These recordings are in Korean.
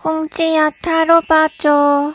꽁지야 타로 봐줘.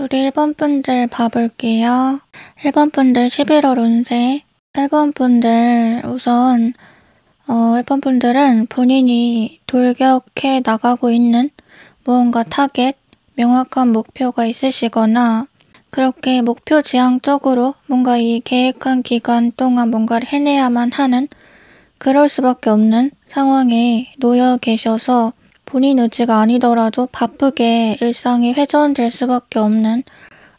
우리 1번 분들 봐볼게요. 1번 분들 11월 운세. 1번 분들 우선 1번 분들은 본인이 돌격해 나가고 있는 무언가 타겟, 명확한 목표가 있으시거나 그렇게 목표 지향적으로 뭔가 이 계획한 기간 동안 뭔가를 해내야만 하는 그럴 수밖에 없는 상황에 놓여 계셔서 본인 의지가 아니더라도 바쁘게 일상이 회전될 수밖에 없는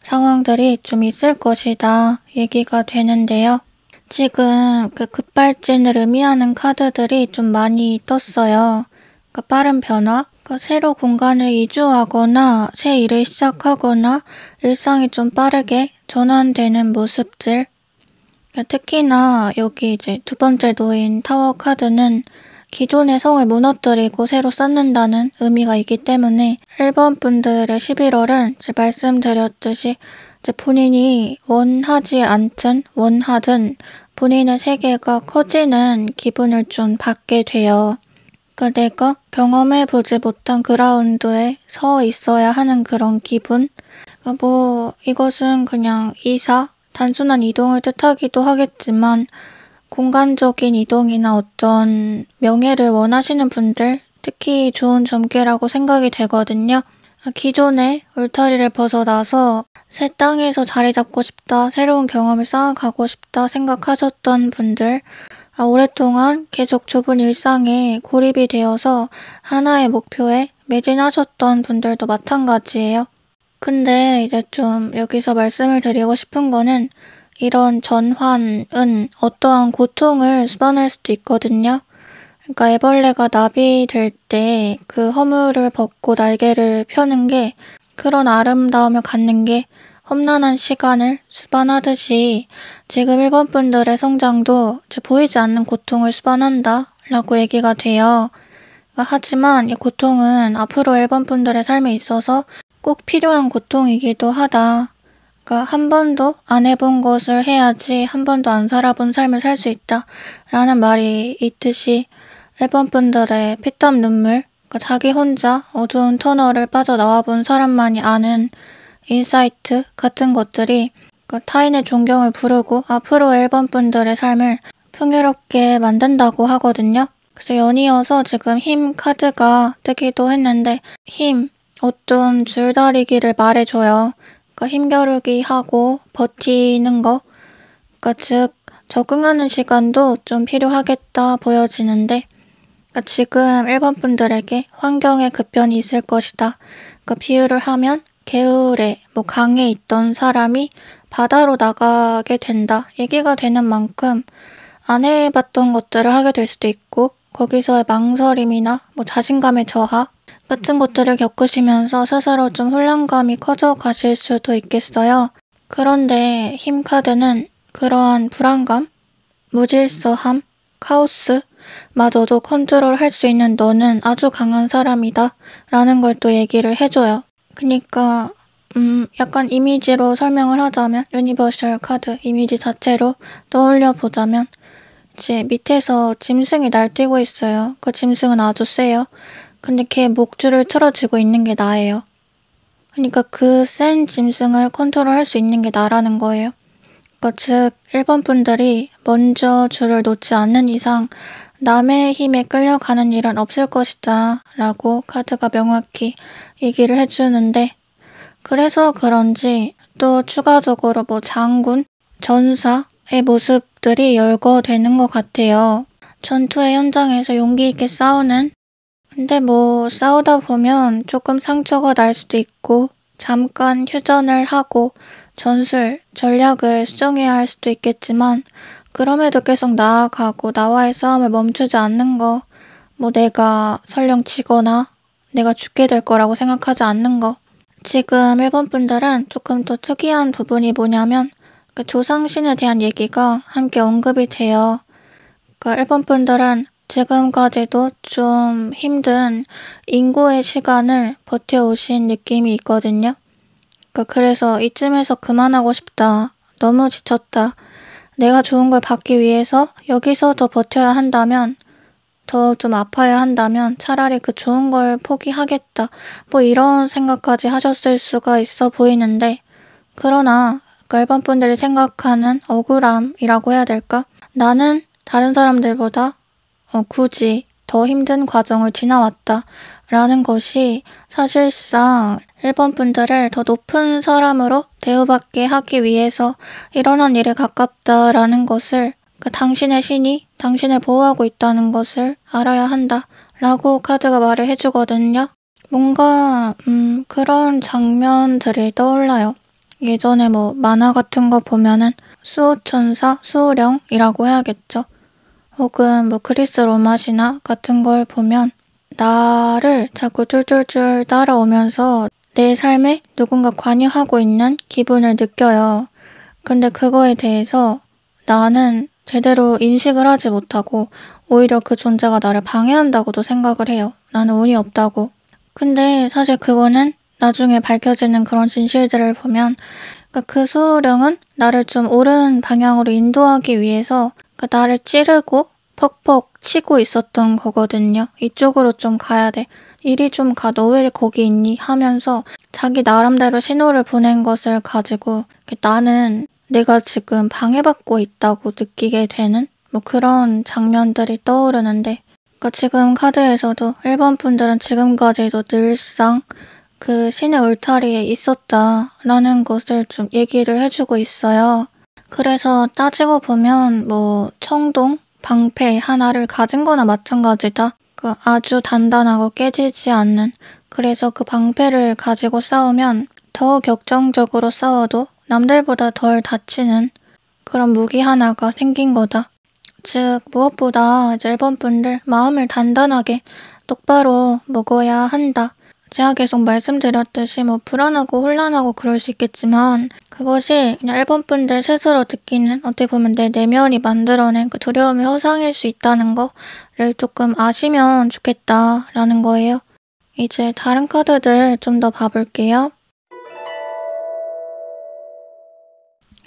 상황들이 좀 있을 것이다 얘기가 되는데요. 지금 그 급발진을 의미하는 카드들이 좀 많이 떴어요. 그러니까 빠른 변화, 그러니까 새로 공간을 이주하거나 새 일을 시작하거나 일상이 좀 빠르게 전환되는 모습들. 그러니까 특히나 여기 이제 두 번째 놓인 타워 카드는 기존의 성을 무너뜨리고 새로 쌓는다는 의미가 있기 때문에 1번 분들의 11월은 이제 말씀드렸듯이 이제 본인이 원하지 않든 원하든 본인의 세계가 커지는 기분을 좀 받게 돼요. 그러니까 내가 경험해보지 못한 그라운드에 서 있어야 하는 그런 기분? 그러니까 뭐 이것은 그냥 이사, 단순한 이동을 뜻하기도 하겠지만 공간적인 이동이나 어떤 명예를 원하시는 분들, 특히 좋은 점괘라고 생각이 되거든요. 기존의 울타리를 벗어나서 새 땅에서 자리 잡고 싶다, 새로운 경험을 쌓아가고 싶다 생각하셨던 분들, 오랫동안 계속 좁은 일상에 고립이 되어서 하나의 목표에 매진하셨던 분들도 마찬가지예요. 근데 이제 좀 여기서 말씀을 드리고 싶은 거는 이런 전환은 어떠한 고통을 수반할 수도 있거든요. 그러니까 애벌레가 나비될 때 그 허물을 벗고 날개를 펴는 게 그런 아름다움을 갖는 게 험난한 시간을 수반하듯이 지금 1번 분들의 성장도 보이지 않는 고통을 수반한다 라고 얘기가 돼요. 하지만 이 고통은 앞으로 1번 분들의 삶에 있어서 꼭 필요한 고통이기도 하다. 그러니까 한 번도 안 해본 것을 해야지 한 번도 안 살아본 삶을 살 수 있다 라는 말이 있듯이 1번 분들의 피땀 눈물, 그러니까 자기 혼자 어두운 터널을 빠져나와 본 사람만이 아는 인사이트 같은 것들이 그러니까 타인의 존경을 부르고 앞으로 1번 분들의 삶을 풍요롭게 만든다고 하거든요. 그래서 연이어서 지금 힘 카드가 뜨기도 했는데 힘, 어떤 줄다리기를 말해줘요. 그러니까 힘겨루기 하고 버티는 거, 그러니까 즉 적응하는 시간도 좀 필요하겠다 보여지는데 그러니까 지금 1번 분들에게 환경의 급변이 있을 것이다. 그러니까 비유를 하면 개울에 강에 있던 사람이 바다로 나가게 된다. 얘기가 되는 만큼 안 해봤던 것들을 하게 될 수도 있고 거기서의 망설임이나 자신감의 저하 같은 것들을 겪으시면서 스스로 좀 혼란감이 커져 가실 수도 있겠어요. 그런데 힘 카드는 그러한 불안감, 무질서함, 카오스 마저도 컨트롤할 수 있는 너는 아주 강한 사람이다 라는 걸 또 얘기를 해줘요. 그니까 약간 이미지로 설명을 하자면 유니버셜 카드 이미지 자체로 떠올려 보자면 이제 밑에서 짐승이 날뛰고 있어요. 그 짐승은 아주 세요. 근데 걔 목줄을 틀어쥐고 있는 게 나예요. 그러니까 그 센 짐승을 컨트롤할 수 있는 게 나라는 거예요. 그러니까 즉 1번 분들이 먼저 줄을 놓지 않는 이상 남의 힘에 끌려가는 일은 없을 것이다 라고 카드가 명확히 얘기를 해주는데 그래서 그런지 또 추가적으로 뭐 장군, 전사의 모습들이 열거되는 것 같아요. 전투의 현장에서 용기 있게 싸우는 근데 뭐 싸우다 보면 조금 상처가 날 수도 있고 잠깐 휴전을 하고 전술, 전략을 수정해야 할 수도 있겠지만 그럼에도 계속 나아가고 나와의 싸움을 멈추지 않는 거 뭐 내가 설령 지거나 내가 죽게 될 거라고 생각하지 않는 거 지금 일본 분들은 조금 더 특이한 부분이 뭐냐면 그 조상신에 대한 얘기가 함께 언급이 돼요. 그러니까 일본 분들은 지금까지도 좀 힘든 인고의 시간을 버텨오신 느낌이 있거든요. 그래서 이쯤에서 그만하고 싶다. 너무 지쳤다. 내가 좋은 걸 받기 위해서 여기서 더 버텨야 한다면 더 좀 아파야 한다면 차라리 그 좋은 걸 포기하겠다. 뭐 이런 생각까지 하셨을 수가 있어 보이는데 그러나 일반 분들이 생각하는 억울함이라고 해야 될까? 나는 다른 사람들보다 굳이 더 힘든 과정을 지나왔다 라는 것이 사실상 일본 분들을 더 높은 사람으로 대우받게 하기 위해서 일어난 일에 가깝다라는 것을 당신의 신이 당신을 보호하고 있다는 것을 알아야 한다 라고 카드가 말을 해주거든요. 뭔가 그런 장면들이 떠올라요. 예전에 뭐 만화 같은 거 보면은 수호천사, 수호령이라고 해야겠죠. 혹은 뭐 그리스 로마 신화 같은 걸 보면 나를 자꾸 쫄쫄쫄 따라오면서 내 삶에 누군가 관여하고 있는 기분을 느껴요. 근데 그거에 대해서 나는 제대로 인식을 하지 못하고 오히려 그 존재가 나를 방해한다고도 생각을 해요. 나는 운이 없다고. 근데 사실 그거는 나중에 밝혀지는 그런 진실들을 보면 그 수호령은 나를 좀 옳은 방향으로 인도하기 위해서 나를 찌르고 퍽퍽 치고 있었던 거거든요. 이쪽으로 좀 가야 돼. 이리 좀 가. 너 왜 거기 있니? 하면서 자기 나름대로 신호를 보낸 것을 가지고 나는 내가 지금 방해받고 있다고 느끼게 되는 뭐 그런 장면들이 떠오르는데 지금 카드에서도 일본 분들은 지금까지도 늘상 그 신의 울타리에 있었다라는 것을 좀 얘기를 해주고 있어요. 그래서 따지고 보면 뭐 청동, 방패 하나를 가진 거나 마찬가지다. 아주 단단하고 깨지지 않는 그래서 그 방패를 가지고 싸우면 더 격정적으로 싸워도 남들보다 덜 다치는 그런 무기 하나가 생긴 거다. 즉 무엇보다 이제 일본 분들 마음을 단단하게 똑바로 먹어야 한다. 제가 계속 말씀드렸듯이 뭐 불안하고 혼란하고 그럴 수 있겠지만 그것이 그냥 일본 분들 스스로 느끼는 어떻게 보면 내 내면이 만들어낸 그 두려움의 허상일 수 있다는 거를 조금 아시면 좋겠다라는 거예요. 이제 다른 카드들 좀 더 봐볼게요.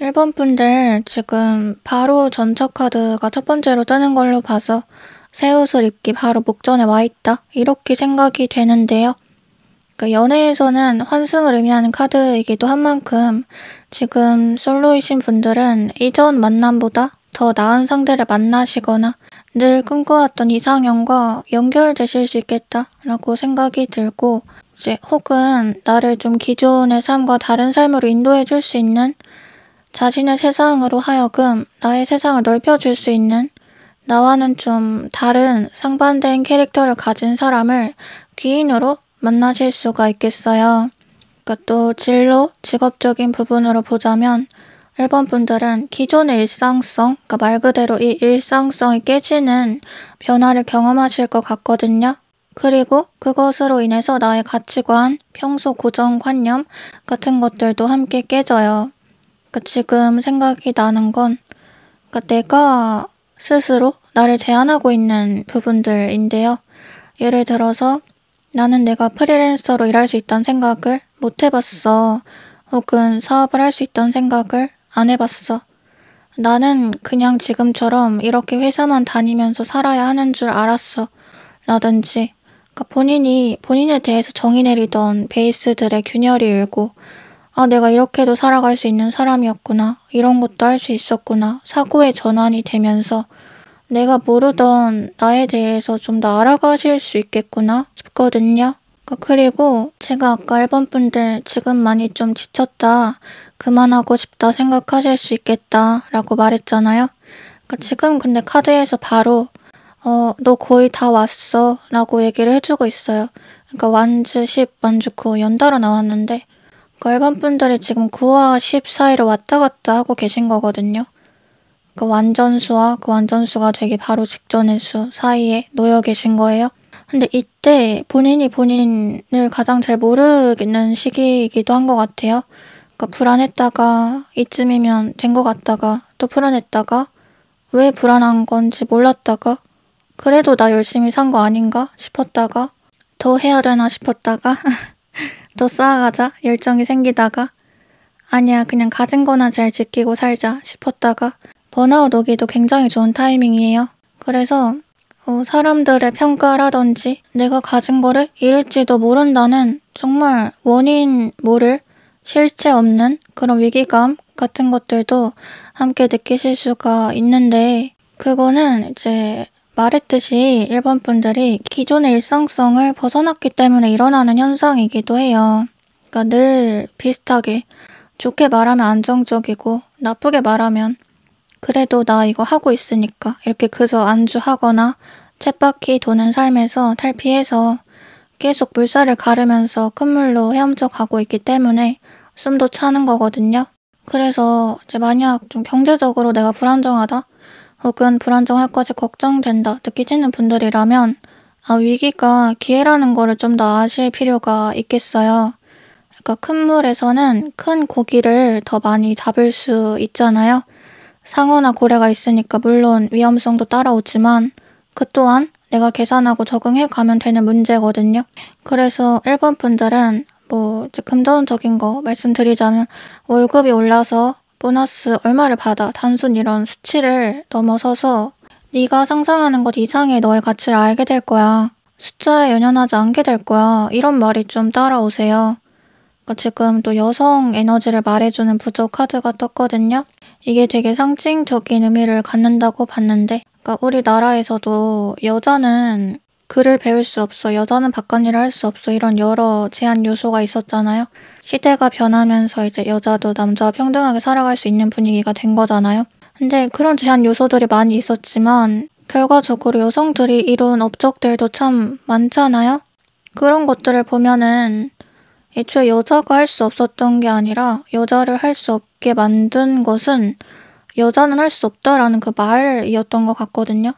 일본 분들 지금 바로 전처 카드가 첫 번째로 뜨는 걸로 봐서 새 옷을 입기 바로 목전에 와 있다. 이렇게 생각이 되는데요. 연애에서는 환승을 의미하는 카드이기도 한 만큼 지금 솔로이신 분들은 이전 만남보다 더 나은 상대를 만나시거나 늘 꿈꿔왔던 이상형과 연결되실 수 있겠다라고 생각이 들고 이제 혹은 나를 좀 기존의 삶과 다른 삶으로 인도해 줄 수 있는 자신의 세상으로 하여금 나의 세상을 넓혀줄 수 있는 나와는 좀 다른 상반된 캐릭터를 가진 사람을 귀인으로 만나실 수가 있겠어요. 또 진로, 직업적인 부분으로 보자면 일본 분들은 기존의 일상성, 말 그대로 이 일상성이 깨지는 변화를 경험하실 것 같거든요. 그리고 그것으로 인해서 나의 가치관, 평소 고정관념 같은 것들도 함께 깨져요. 지금 생각이 나는 건 내가 스스로 나를 제한하고 있는 부분들인데요. 예를 들어서 나는 내가 프리랜서로 일할 수 있다는 생각을 못 해봤어. 혹은 사업을 할 수 있다는 생각을 안 해봤어. 나는 그냥 지금처럼 이렇게 회사만 다니면서 살아야 하는 줄 알았어. 라든지 본인이 본인에 대해서 정의 내리던 베이스들의 균열이 일고 내가 이렇게도 살아갈 수 있는 사람이었구나. 이런 것도 할 수 있었구나. 사고의 전환이 되면서 내가 모르던 나에 대해서 좀 더 알아가실 수 있겠구나 싶거든요. 그리고 제가 아까 1번 분들 지금 많이 좀 지쳤다. 그만하고 싶다 생각하실 수 있겠다 라고 말했잖아요. 지금 근데 카드에서 바로 너 거의 다 왔어 라고 얘기를 해주고 있어요. 완즈 10, 완즈 9 연달아 나왔는데 1번 분들이 지금 9와 10 사이를 왔다 갔다 하고 계신 거거든요. 완전수와 그 완전수가 되기 바로 직전의 수 사이에 놓여 계신 거예요. 근데 이때 본인이 본인을 가장 잘 모르는 시기이기도 한 것 같아요. 불안했다가 이쯤이면 된 것 같다가 또 불안했다가 왜 불안한 건지 몰랐다가 그래도 나 열심히 산 거 아닌가 싶었다가 더 해야 되나 싶었다가 더 쌓아가자 열정이 생기다가 아니야 그냥 가진 거나 잘 지키고 살자 싶었다가 번아웃 오기도 굉장히 좋은 타이밍이에요. 그래서 사람들의 평가라든지 내가 가진 거를 잃을지도 모른다는 정말 원인 모를 실체 없는 그런 위기감 같은 것들도 함께 느끼실 수가 있는데 그거는 이제 말했듯이 1번 분들이 기존의 일상성을 벗어났기 때문에 일어나는 현상이기도 해요. 늘 비슷하게 좋게 말하면 안정적이고 나쁘게 말하면 그래도 나 이거 하고 있으니까 이렇게 그저 안주하거나 쳇바퀴 도는 삶에서 탈피해서 계속 물살을 가르면서 큰 물로 헤엄쳐 가고 있기 때문에 숨도 차는 거거든요. 그래서 이제 만약 좀 경제적으로 내가 불안정하다 혹은 불안정할 것이 걱정된다 느끼시는 분들이라면 위기가 기회라는 거를 좀 더 아실 필요가 있겠어요. 큰 물에서는 큰 고기를 더 많이 잡을 수 있잖아요. 상어나 고래가 있으니까 물론 위험성도 따라오지만 그 또한 내가 계산하고 적응해 가면 되는 문제거든요. 그래서 1번 분들은 이제 금전적인 거 말씀드리자면 월급이 올라서 보너스 얼마를 받아 단순 이런 수치를 넘어서서 네가 상상하는 것 이상의 너의 가치를 알게 될 거야. 숫자에 연연하지 않게 될 거야. 이런 말이 좀 따라오세요. 지금 또 여성 에너지를 말해주는 부조 카드가 떴거든요. 이게 되게 상징적인 의미를 갖는다고 봤는데 우리나라에서도 여자는 글을 배울 수 없어, 여자는 바깥일을 할 수 없어 이런 여러 제한 요소가 있었잖아요. 시대가 변하면서 이제 여자도 남자와 평등하게 살아갈 수 있는 분위기가 된 거잖아요. 근데 그런 제한 요소들이 많이 있었지만 결과적으로 여성들이 이룬 업적들도 참 많잖아요. 그런 것들을 보면은 애초에 여자가 할 수 없었던 게 아니라 여자를 할 수 없게 만든 것은 여자는 할 수 없다라는 그 말이었던 것 같거든요.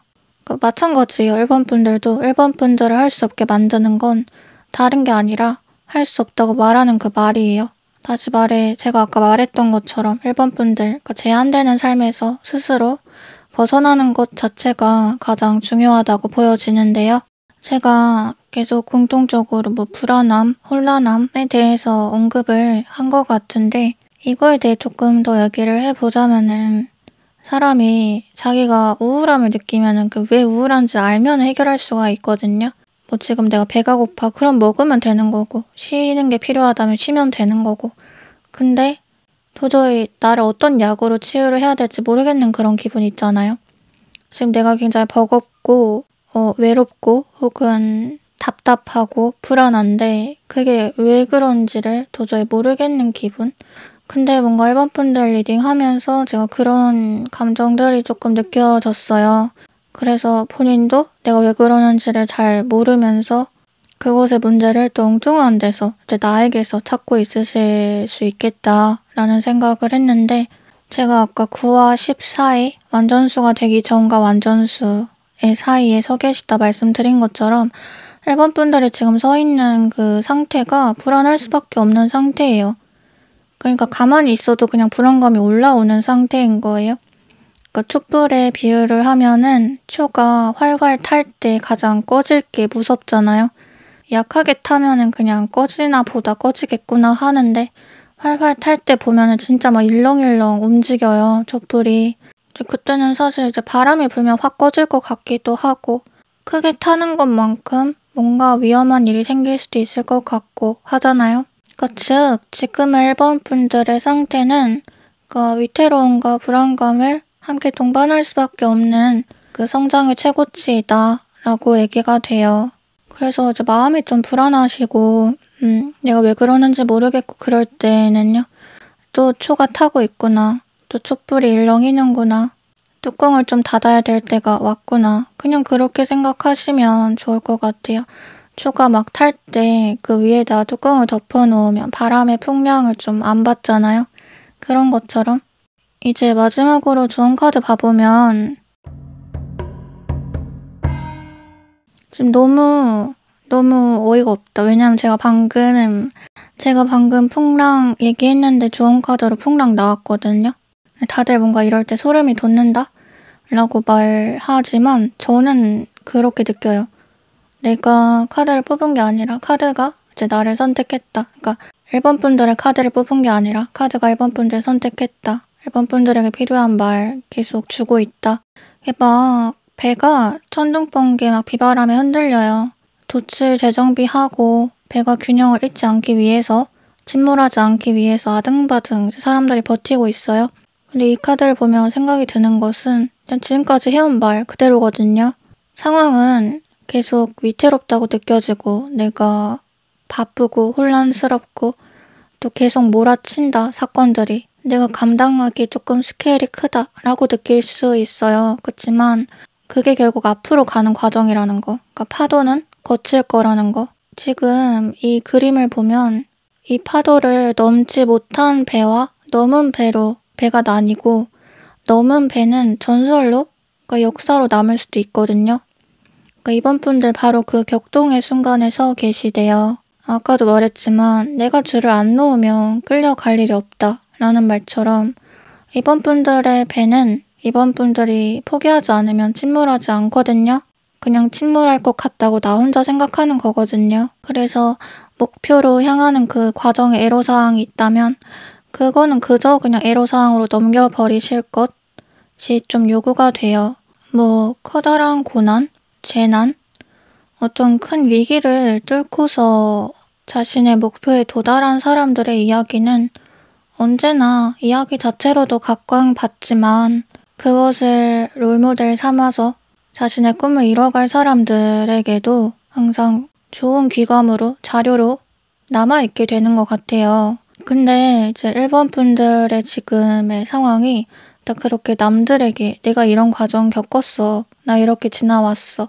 마찬가지예요. 1번 분들도 1번 분들을 할 수 없게 만드는 건 다른 게 아니라 할 수 없다고 말하는 그 말이에요. 다시 말해 제가 아까 말했던 것처럼 1번 분들 제한되는 삶에서 스스로 벗어나는 것 자체가 가장 중요하다고 보여지는데요. 제가 계속 공통적으로 불안함, 혼란함에 대해서 언급을 한 것 같은데 이거에 대해 조금 더 얘기를 해보자면은 사람이 자기가 우울함을 느끼면은 왜 우울한지 알면 해결할 수가 있거든요. 지금 내가 배가 고파 그럼 먹으면 되는 거고 쉬는 게 필요하다면 쉬면 되는 거고 근데 도저히 나를 어떤 약으로 치유를 해야 될지 모르겠는 그런 기분 있잖아요. 지금 내가 굉장히 버겁고 외롭고 혹은 답답하고 불안한데 그게 왜 그런지를 도저히 모르겠는 기분? 근데 뭔가 1번 분들 리딩하면서 제가 그런 감정들이 조금 느껴졌어요. 그래서 본인도 내가 왜 그러는지를 잘 모르면서 그곳의 문제를 또 엉뚱한 데서 이제 나에게서 찾고 있으실 수 있겠다라는 생각을 했는데 제가 아까 9와 10 사이 완전수가 되기 전과 완전수의 사이에 서 계시다 말씀드린 것처럼 1번 분들이 지금 서 있는 그 상태가 불안할 수밖에 없는 상태예요. 그러니까 가만히 있어도 그냥 불안감이 올라오는 상태인 거예요. 그러니까 촛불의 비유를 하면은 초가 활활 탈 때 가장 꺼질 게 무섭잖아요. 약하게 타면은 그냥 꺼지나 보다 꺼지겠구나 하는데 활활 탈 때 보면은 진짜 막 일렁일렁 움직여요, 촛불이. 그때는 사실 이제 바람이 불면 확 꺼질 것 같기도 하고 크게 타는 것만큼 뭔가 위험한 일이 생길 수도 있을 것 같고 하잖아요. 그러니까 즉 지금의 1번 분들의 상태는 그러니까 위태로움과 불안감을 함께 동반할 수밖에 없는 그 성장의 최고치이다 라고 얘기가 돼요. 그래서 이제 마음이 좀 불안하시고 내가 왜 그러는지 모르겠고 그럴 때는요. 또 초가 타고 있구나. 또 촛불이 일렁이는구나. 뚜껑을 좀 닫아야 될 때가 왔구나. 그냥 그렇게 생각하시면 좋을 것 같아요. 초가 막 탈 때 그 위에다 뚜껑을 덮어놓으면 바람의 풍량을 좀 안 받잖아요. 그런 것처럼 이제 마지막으로 좋은 카드 봐보면 지금 너무 어이가 없다. 왜냐면 제가 방금 풍랑 얘기했는데 좋은 카드로 풍랑 나왔거든요. 다들 뭔가 이럴 때 소름이 돋는다? 라고 말하지만 저는 그렇게 느껴요. 내가 카드를 뽑은 게 아니라 카드가 이제 나를 선택했다. 그러니까 1번 분들의 카드를 뽑은 게 아니라 카드가 1번 분들을 선택했다. 1번 분들에게 필요한 말 계속 주고 있다. 이게 막 배가 천둥번개 막 비바람에 흔들려요. 돛을 재정비하고 배가 균형을 잃지 않기 위해서 침몰하지 않기 위해서 아등바등 사람들이 버티고 있어요. 근데 이 카드를 보면 생각이 드는 것은 그냥 지금까지 해온 말 그대로거든요. 상황은 계속 위태롭다고 느껴지고 내가 바쁘고 혼란스럽고 또 계속 몰아친다 사건들이. 내가 감당하기 조금 스케일이 크다라고 느낄 수 있어요. 그렇지만 그게 결국 앞으로 가는 과정이라는 거. 그러니까 파도는 거칠 거라는 거. 지금 이 그림을 보면 이 파도를 넘지 못한 배와 넘은 배로 배가 나뉘고 넘은 배는 전설로 그러니까 역사로 남을 수도 있거든요. 그러니까 이번 분들 바로 그 격동의 순간에 서 계시대요. 아까도 말했지만 내가 줄을 안 놓으면 끌려갈 일이 없다 라는 말처럼 이번 분들의 배는 이번 분들이 포기하지 않으면 침몰하지 않거든요. 그냥 침몰할 것 같다고 나 혼자 생각하는 거거든요. 그래서 목표로 향하는 그 과정에 애로사항이 있다면 그거는 그저 그냥 애로사항으로 넘겨버리실 것이 좀 요구가 돼요. 뭐 커다란 고난, 재난, 어떤 큰 위기를 뚫고서 자신의 목표에 도달한 사람들의 이야기는 언제나 이야기 자체로도 각광받지만 그것을 롤모델 삼아서 자신의 꿈을 이뤄갈 사람들에게도 항상 좋은 귀감으로 자료로 남아있게 되는 것 같아요. 근데 이제 1번 분들의 지금의 상황이 딱 그렇게 남들에게 내가 이런 과정 겪었어. 나 이렇게 지나왔어.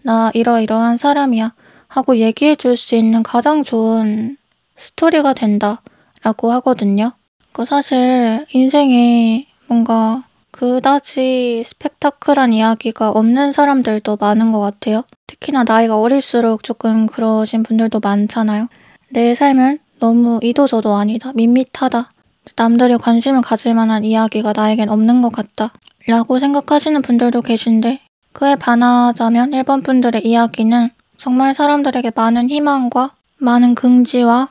나 이러이러한 사람이야. 하고 얘기해 줄 수 있는 가장 좋은 스토리가 된다. 라고 하거든요. 그 사실 인생에 뭔가 그다지 스펙타클한 이야기가 없는 사람들도 많은 것 같아요. 특히나 나이가 어릴수록 조금 그러신 분들도 많잖아요. 내 삶은 너무 이도저도 아니다. 밋밋하다. 남들이 관심을 가질 만한 이야기가 나에겐 없는 것 같다. 라고 생각하시는 분들도 계신데 그에 반하자면 1번 분들의 이야기는 정말 사람들에게 많은 희망과 많은 긍지와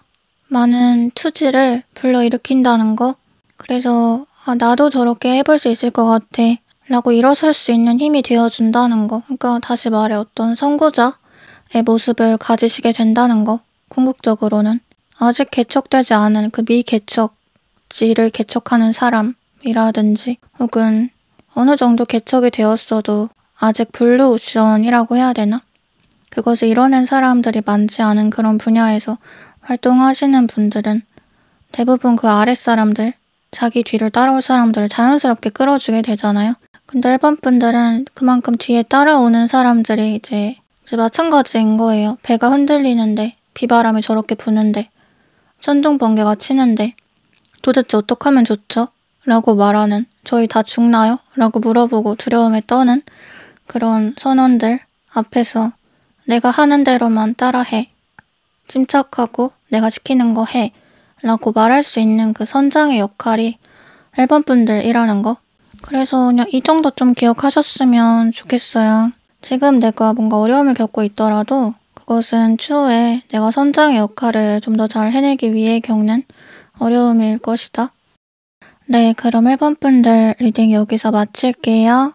많은 투지를 불러일으킨다는 거. 그래서 나도 저렇게 해볼 수 있을 것 같아 라고 일어설 수 있는 힘이 되어준다는 거. 그러니까 다시 말해 어떤 선구자의 모습을 가지시게 된다는 거. 궁극적으로는 아직 개척되지 않은 그 미개척지를 개척하는 사람이라든지 혹은 어느 정도 개척이 되었어도 아직 블루오션이라고 해야 되나? 그것을 이뤄낸 사람들이 많지 않은 그런 분야에서 활동하시는 분들은 대부분 그 아랫사람들, 자기 뒤를 따라올 사람들을 자연스럽게 끌어주게 되잖아요. 근데 1번 분들은 그만큼 뒤에 따라오는 사람들이 이제 마찬가지인 거예요. 배가 흔들리는데, 비바람이 저렇게 부는데, 천둥번개가 치는데 도대체 어떡하면 좋죠? 라고 말하는 저희 다 죽나요? 라고 물어보고 두려움에 떠는 그런 선원들 앞에서 내가 하는 대로만 따라해. 침착하고 내가 시키는 거 해. 라고 말할 수 있는 그 선장의 역할이 1번 분들이라는 거. 그래서 그냥 이 정도 좀 기억하셨으면 좋겠어요. 지금 내가 뭔가 어려움을 겪고 있더라도 그것은 추후에 내가 선장의 역할을 좀 더 잘 해내기 위해 겪는 어려움일 것이다. 네, 그럼 1번 분들 리딩 여기서 마칠게요.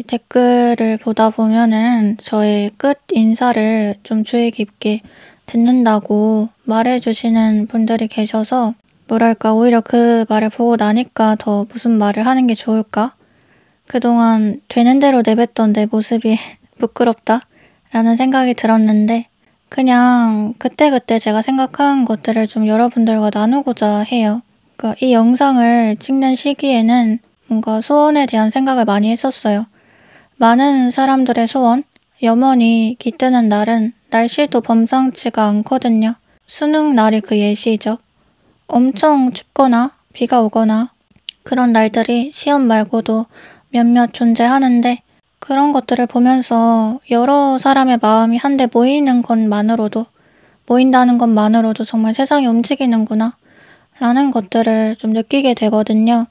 댓글을 보다 보면은 저의 끝 인사를 좀 주의 깊게 듣는다고 말해주시는 분들이 계셔서 뭐랄까 오히려 그 말을 보고 나니까 더 무슨 말을 하는 게 좋을까? 그동안 되는 대로 내뱉던 내 모습이 부끄럽다 라는 생각이 들었는데 그냥 그때그때 제가 생각한 것들을 좀 여러분들과 나누고자 해요. 그러니까 이 영상을 찍는 시기에는 뭔가 소원에 대한 생각을 많이 했었어요. 많은 사람들의 소원, 염원이 깃드는 날은 날씨도 범상치가 않거든요. 수능 날이 그 예시죠. 엄청 춥거나 비가 오거나 그런 날들이 시험 말고도 몇몇 존재하는데 그런 것들을 보면서 여러 사람의 마음이 한데 모인다는 것만으로도 정말 세상이 움직이는구나 라는 것들을 좀 느끼게 되거든요.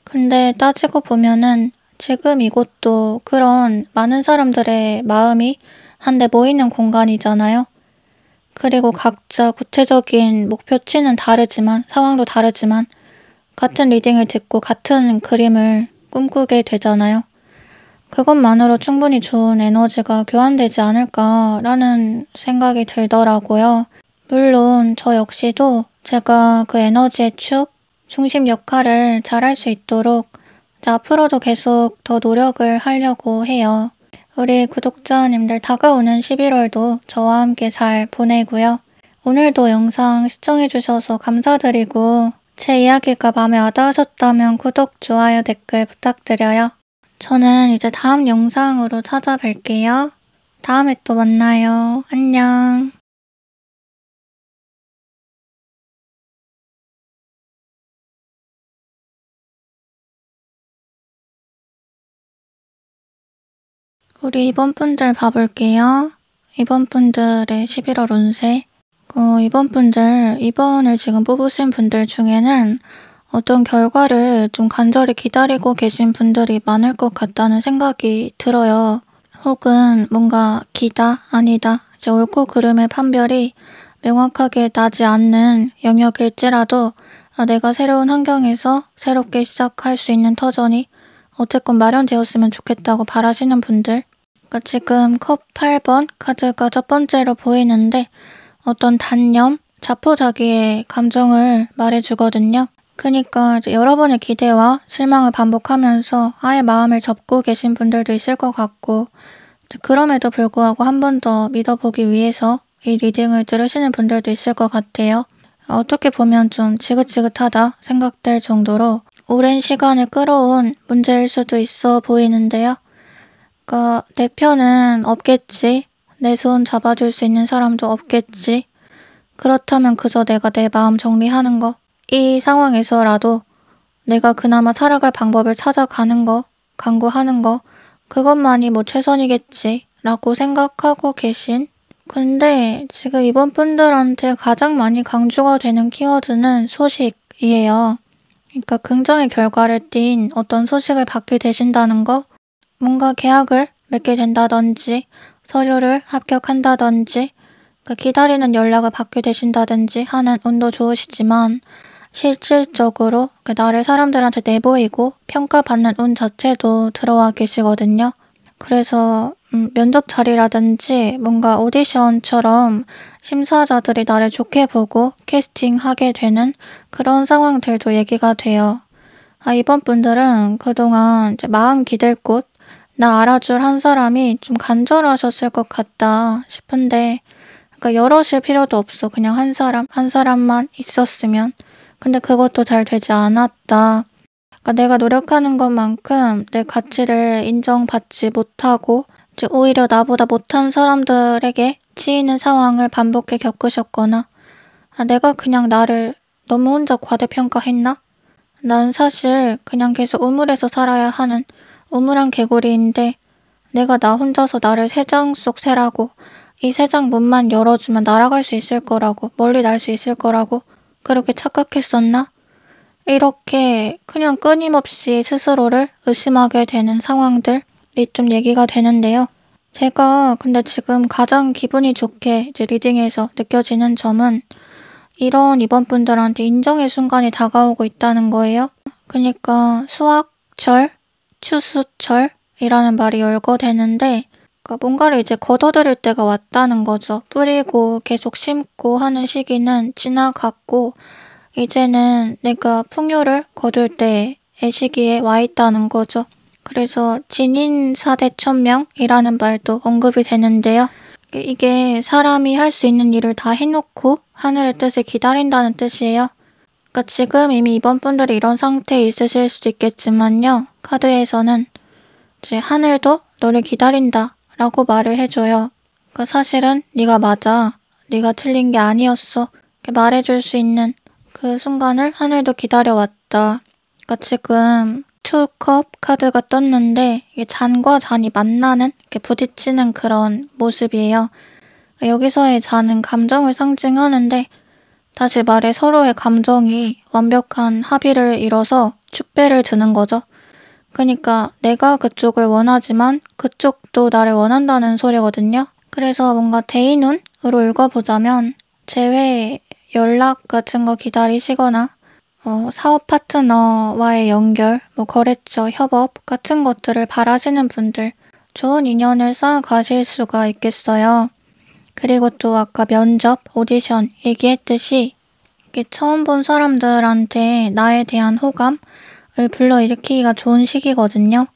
근데 따지고 보면은 지금 이곳도 그런 많은 사람들의 마음이 한데 모이는 공간이잖아요. 그리고 각자 구체적인 목표치는 다르지만 상황도 다르지만 같은 리딩을 듣고 같은 그림을 꿈꾸게 되잖아요. 그것만으로 충분히 좋은 에너지가 교환되지 않을까라는 생각이 들더라고요. 물론 저 역시도 제가 그 에너지의 축, 중심 역할을 잘할 수 있도록 앞으로도 계속 더 노력을 하려고 해요. 우리 구독자님들 다가오는 11월도 저와 함께 잘 보내고요. 오늘도 영상 시청해주셔서 감사드리고 제 이야기가 마음에 와닿으셨다면 구독, 좋아요, 댓글 부탁드려요. 저는 이제 다음 영상으로 찾아뵐게요. 다음에 또 만나요. 안녕. 우리 이번 분들 봐볼게요. 이번 분들의 11월 운세. 이번 분들, 이번을 지금 뽑으신 분들 중에는 어떤 결과를 좀 간절히 기다리고 계신 분들이 많을 것 같다는 생각이 들어요. 혹은 뭔가 기다, 아니다, 이제 옳고 그름의 판별이 명확하게 나지 않는 영역일지라도 내가 새로운 환경에서 새롭게 시작할 수 있는 터전이 어쨌건 마련되었으면 좋겠다고 바라시는 분들. 그러니까 지금 컵 8번 카드가 첫 번째로 보이는데 어떤 단념, 자포자기의 감정을 말해주거든요. 그러니까 이제 여러 번의 기대와 실망을 반복하면서 아예 마음을 접고 계신 분들도 있을 것 같고 그럼에도 불구하고 한 번 더 믿어보기 위해서 이 리딩을 들으시는 분들도 있을 것 같아요. 어떻게 보면 좀 지긋지긋하다 생각될 정도로 오랜 시간을 끌어온 문제일 수도 있어 보이는데요. 그러니까 내 편은 없겠지. 내 손 잡아줄 수 있는 사람도 없겠지. 그렇다면 그저 내가 내 마음 정리하는 거. 이 상황에서라도 내가 그나마 살아갈 방법을 찾아가는 거, 강구하는 거, 그것만이 뭐 최선이겠지 라고 생각하고 계신. 근데 지금 이번 분들한테 가장 많이 강조가 되는 키워드는 소식이에요. 그러니까 긍정의 결과를 띤 어떤 소식을 받게 되신다는 거, 뭔가 계약을 맺게 된다든지 서류를 합격한다든지 기다리는 연락을 받게 되신다든지 하는 운도 좋으시지만 실질적으로 나를 사람들한테 내보이고 평가받는 운 자체도 들어와 계시거든요. 그래서 면접 자리라든지 뭔가 오디션처럼 심사자들이 나를 좋게 보고 캐스팅하게 되는 그런 상황들도 얘기가 돼요. 이번 분들은 그동안 이제 마음 기댈 곳, 나 알아줄 한 사람이 좀 간절하셨을 것 같다 싶은데 그러니까 여럿일 필요도 없어. 그냥 한 사람만 있었으면. 근데 그것도 잘 되지 않았다. 그러니까 내가 노력하는 것만큼 내 가치를 인정받지 못하고 이제 오히려 나보다 못한 사람들에게 치이는 상황을 반복해 겪으셨거나 내가 그냥 나를 너무 혼자 과대평가했나? 난 사실 그냥 계속 우물에서 살아야 하는 우물한 개구리인데 내가 나 혼자서 나를 새장 속 새라고 이 새장 문만 열어주면 날아갈 수 있을 거라고 멀리 날 수 있을 거라고 그렇게 착각했었나? 이렇게 그냥 끊임없이 스스로를 의심하게 되는 상황들이 좀 얘기가 되는데요. 제가 근데 지금 가장 기분이 좋게 이제 리딩에서 느껴지는 점은 이런 2번 분들한테 인정의 순간이 다가오고 있다는 거예요. 그러니까 수확철, 추수철이라는 말이 열거되는데 그러니까 뭔가를 이제 걷어들일 때가 왔다는 거죠. 뿌리고 계속 심고 하는 시기는 지나갔고 이제는 내가 풍요를 거둘 때의 시기에 와 있다는 거죠. 그래서 진인사대천명이라는 말도 언급이 되는데요. 이게 사람이 할 수 있는 일을 다 해놓고 하늘의 뜻을 기다린다는 뜻이에요. 그러니까 지금 이미 이번 분들이 이런 상태에 있으실 수도 있겠지만요. 카드에서는 이제 하늘도 너를 기다린다 라고 말을 해줘요. 그러니까 사실은 네가 맞아. 네가 틀린 게 아니었어. 이렇게 말해줄 수 있는 그 순간을 하늘도 기다려왔다. 그러니까 지금 투컵 카드가 떴는데 이게 잔과 잔이 만나는, 이렇게 부딪히는 그런 모습이에요. 여기서의 잔은 감정을 상징하는데 다시 말해 서로의 감정이 완벽한 합의를 이뤄서 축배를 드는 거죠. 그러니까 내가 그쪽을 원하지만 그쪽도 나를 원한다는 소리거든요. 그래서 뭔가 대인운으로 읽어보자면 재회, 연락 같은 거 기다리시거나 사업 파트너와의 연결, 거래처, 협업 같은 것들을 바라시는 분들 좋은 인연을 쌓아가실 수가 있겠어요. 그리고 또 아까 면접, 오디션 얘기했듯이 이게 처음 본 사람들한테 나에 대한 호감을 불러일으키기가 좋은 시기거든요.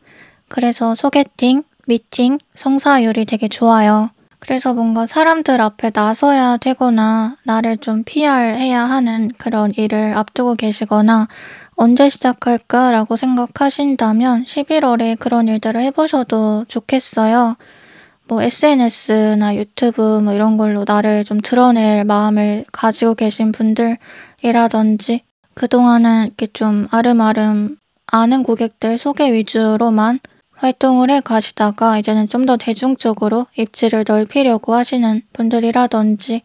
그래서 소개팅, 미팅, 성사율이 되게 좋아요. 그래서 뭔가 사람들 앞에 나서야 되거나 나를 좀 PR해야 하는 그런 일을 앞두고 계시거나 언제 시작할까라고 생각하신다면 11월에 그런 일들을 해보셔도 좋겠어요. SNS나 유튜브 이런 걸로 나를 좀 드러낼 마음을 가지고 계신 분들이라든지 그동안은 이렇게 좀 아름아름 아는 고객들 소개 위주로만 활동을 해 가시다가 이제는 좀 더 대중적으로 입지를 넓히려고 하시는 분들이라든지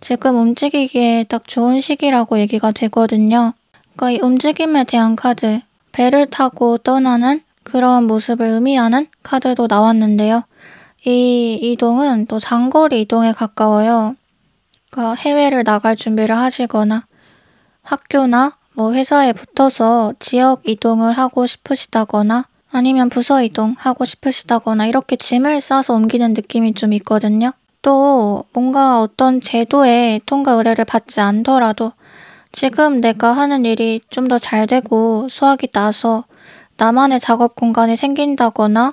지금 움직이기에 딱 좋은 시기라고 얘기가 되거든요. 그러니까 이 움직임에 대한 카드, 배를 타고 떠나는 그런 모습을 의미하는 카드도 나왔는데요. 이 이동은 또 장거리 이동에 가까워요. 그러니까 해외를 나갈 준비를 하시거나 학교나 회사에 붙어서 지역 이동을 하고 싶으시다거나 아니면 부서 이동하고 싶으시다거나 이렇게 짐을 싸서 옮기는 느낌이 좀 있거든요. 또 뭔가 어떤 제도의 통과 의뢰를 받지 않더라도 지금 내가 하는 일이 좀 더 잘 되고 수확이 나서 나만의 작업 공간이 생긴다거나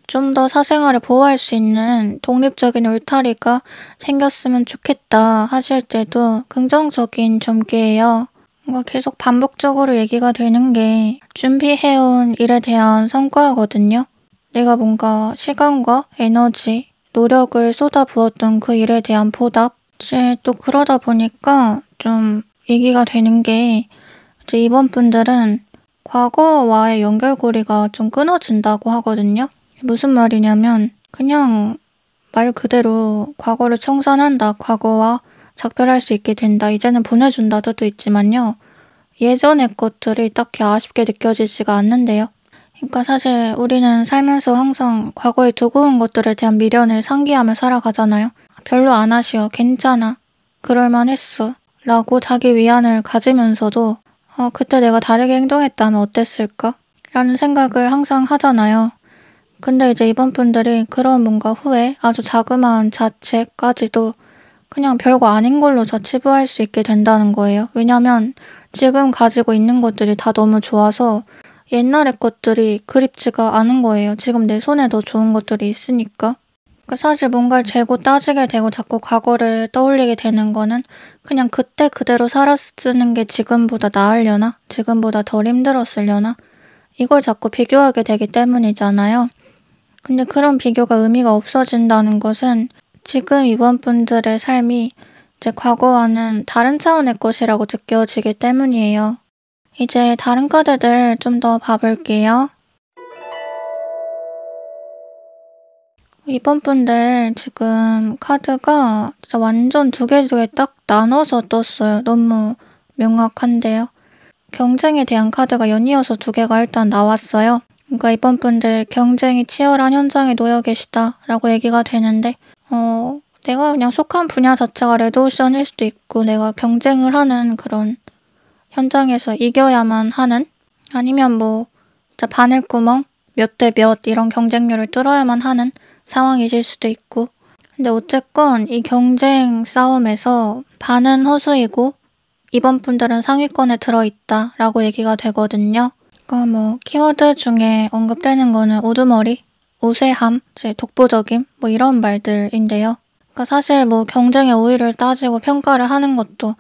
좀 더 사생활을 보호할 수 있는 독립적인 울타리가 생겼으면 좋겠다 하실 때도 긍정적인 점괘예요. 뭔가 계속 반복적으로 얘기가 되는 게 준비해온 일에 대한 성과거든요. 내가 뭔가 시간과 에너지, 노력을 쏟아부었던 그 일에 대한 보답. 이제 또 그러다 보니까 좀 얘기가 되는 게 이제 이번 분들은 과거와의 연결고리가 좀 끊어진다고 하거든요. 무슨 말이냐면 그냥 말 그대로 과거를 청산한다. 과거와 작별할 수 있게 된다. 이제는 보내준다 뜻도 있지만요. 예전의 것들이 딱히 아쉽게 느껴지지가 않는데요. 그러니까 사실 우리는 살면서 항상 과거에 두고 온 것들에 대한 미련을 상기하며 살아가잖아요. 별로 안 아쉬워. 괜찮아. 그럴만 했어. 라고 자기 위안을 가지면서도 그때 내가 다르게 행동했다면 어땠을까? 라는 생각을 항상 하잖아요. 근데 이제 이번 분들이 그런 뭔가 후회, 아주 자그마한 자책까지도 그냥 별거 아닌 걸로 다 치부할 수 있게 된다는 거예요. 왜냐면 지금 가지고 있는 것들이 다 너무 좋아서 옛날의 것들이 그립지가 않은 거예요. 지금 내 손에 더 좋은 것들이 있으니까. 사실 뭔가를 재고 따지게 되고 자꾸 과거를 떠올리게 되는 거는 그냥 그때 그대로 살았으는 게 지금보다 나으려나? 지금보다 덜 힘들었으려나? 이걸 자꾸 비교하게 되기 때문이잖아요. 근데 그런 비교가 의미가 없어진다는 것은 지금 이번 분들의 삶이 이제 과거와는 다른 차원의 것이라고 느껴지기 때문이에요. 이제 다른 카드들 좀 더 봐볼게요. 이번 분들 지금 카드가 진짜 완전 두 개 딱 나눠서 떴어요. 너무 명확한데요. 경쟁에 대한 카드가 연이어서 두 개가 일단 나왔어요. 그러니까 이번 분들 경쟁이 치열한 현장에 놓여 계시다라고 얘기가 되는데 내가 그냥 속한 분야 자체가 레드오션일 수도 있고 내가 경쟁을 하는 그런 현장에서 이겨야만 하는 아니면 뭐 진짜 바늘구멍 몇 대 몇 이런 경쟁률을 뚫어야만 하는 상황이실 수도 있고 근데 어쨌건 이 경쟁 싸움에서 반은 허수이고 이번 분들은 상위권에 들어있다라고 얘기가 되거든요. 그러니까 뭐 키워드 중에 언급되는 거는 우두머리, 우세함, 독보적임 뭐 이런 말들인데요. 그러니까 사실 뭐 경쟁의 우위를 따지고 평가를 하는 것도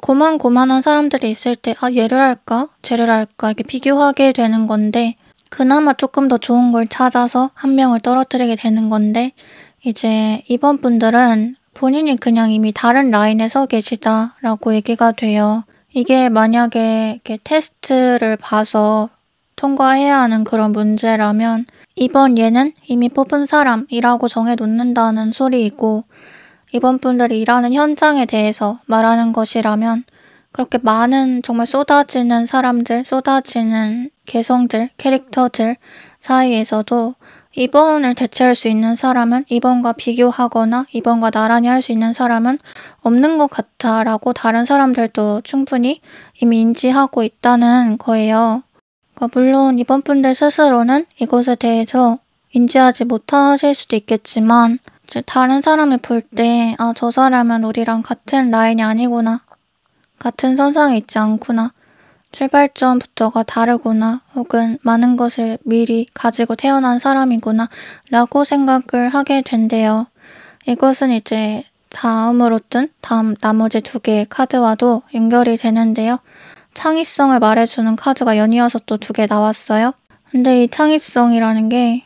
고만고만한 사람들이 있을 때 얘를 할까 쟤를 할까 이렇게 비교하게 되는 건데 그나마 조금 더 좋은 걸 찾아서 한 명을 떨어뜨리게 되는 건데 이제 이번 분들은 본인이 그냥 이미 다른 라인에 서 계시다라고 얘기가 돼요. 이게 만약에 이렇게 테스트를 봐서 통과해야 하는 그런 문제라면 이번 얘는 이미 뽑은 사람이라고 정해놓는다는 소리이고 이번 분들이 일하는 현장에 대해서 말하는 것이라면 그렇게 많은 정말 쏟아지는 사람들, 쏟아지는 개성들, 캐릭터들 사이에서도 이번을 대체할 수 있는 사람은 이번과 비교하거나 이번과 나란히 할 수 있는 사람은 없는 것 같아 라고 다른 사람들도 충분히 이미 인지하고 있다는 거예요. 그러니까 물론 이번 분들 스스로는 이것에 대해서 인지하지 못하실 수도 있겠지만 이제 다른 사람을 볼 때 저 사람은 우리랑 같은 라인이 아니구나. 같은 선상에 있지 않구나. 출발점부터가 다르구나. 혹은 많은 것을 미리 가지고 태어난 사람이구나. 라고 생각을 하게 된대요. 이것은 이제 다음으로 뜬 다음 나머지 두 개의 카드와도 연결이 되는데요. 창의성을 말해주는 카드가 연이어서 또 두 개 나왔어요. 근데 이 창의성이라는 게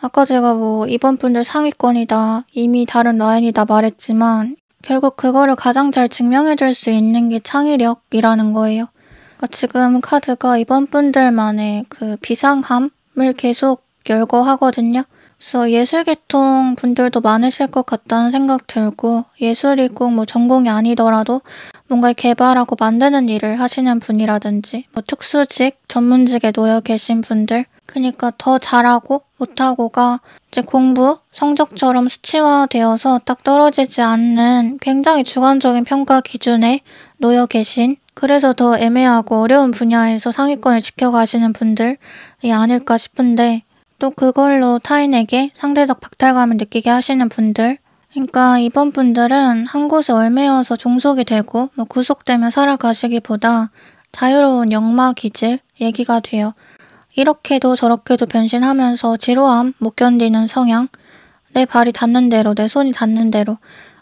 아까 제가 뭐 이번 분들 상위권이다. 이미 다른 라인이다 말했지만 결국 그거를 가장 잘 증명해줄 수 있는 게 창의력이라는 거예요. 그러니까 지금 카드가 이번 분들만의 그 비상함을 계속 열거하거든요. 그래서 예술계통 분들도 많으실 것 같다는 생각 들고 예술이 꼭 뭐 전공이 아니더라도 뭔가를 개발하고 만드는 일을 하시는 분이라든지 뭐 특수직, 전문직에 놓여 계신 분들 그러니까 더 잘하고 못하고가 이제 공부, 성적처럼 수치화되어서 딱 떨어지지 않는 굉장히 주관적인 평가 기준에 놓여 계신 그래서 더 애매하고 어려운 분야에서 상위권을 지켜가시는 분들이 아닐까 싶은데 또 그걸로 타인에게 상대적 박탈감을 느끼게 하시는 분들 그러니까 이번 분들은 한 곳에 얽매여서 종속이 되고 뭐 구속되며 살아가시기보다 자유로운 역마 기질 얘기가 돼요. 이렇게도 저렇게도 변신하면서 지루함 못 견디는 성향 내 발이 닿는 대로 내 손이 닿는 대로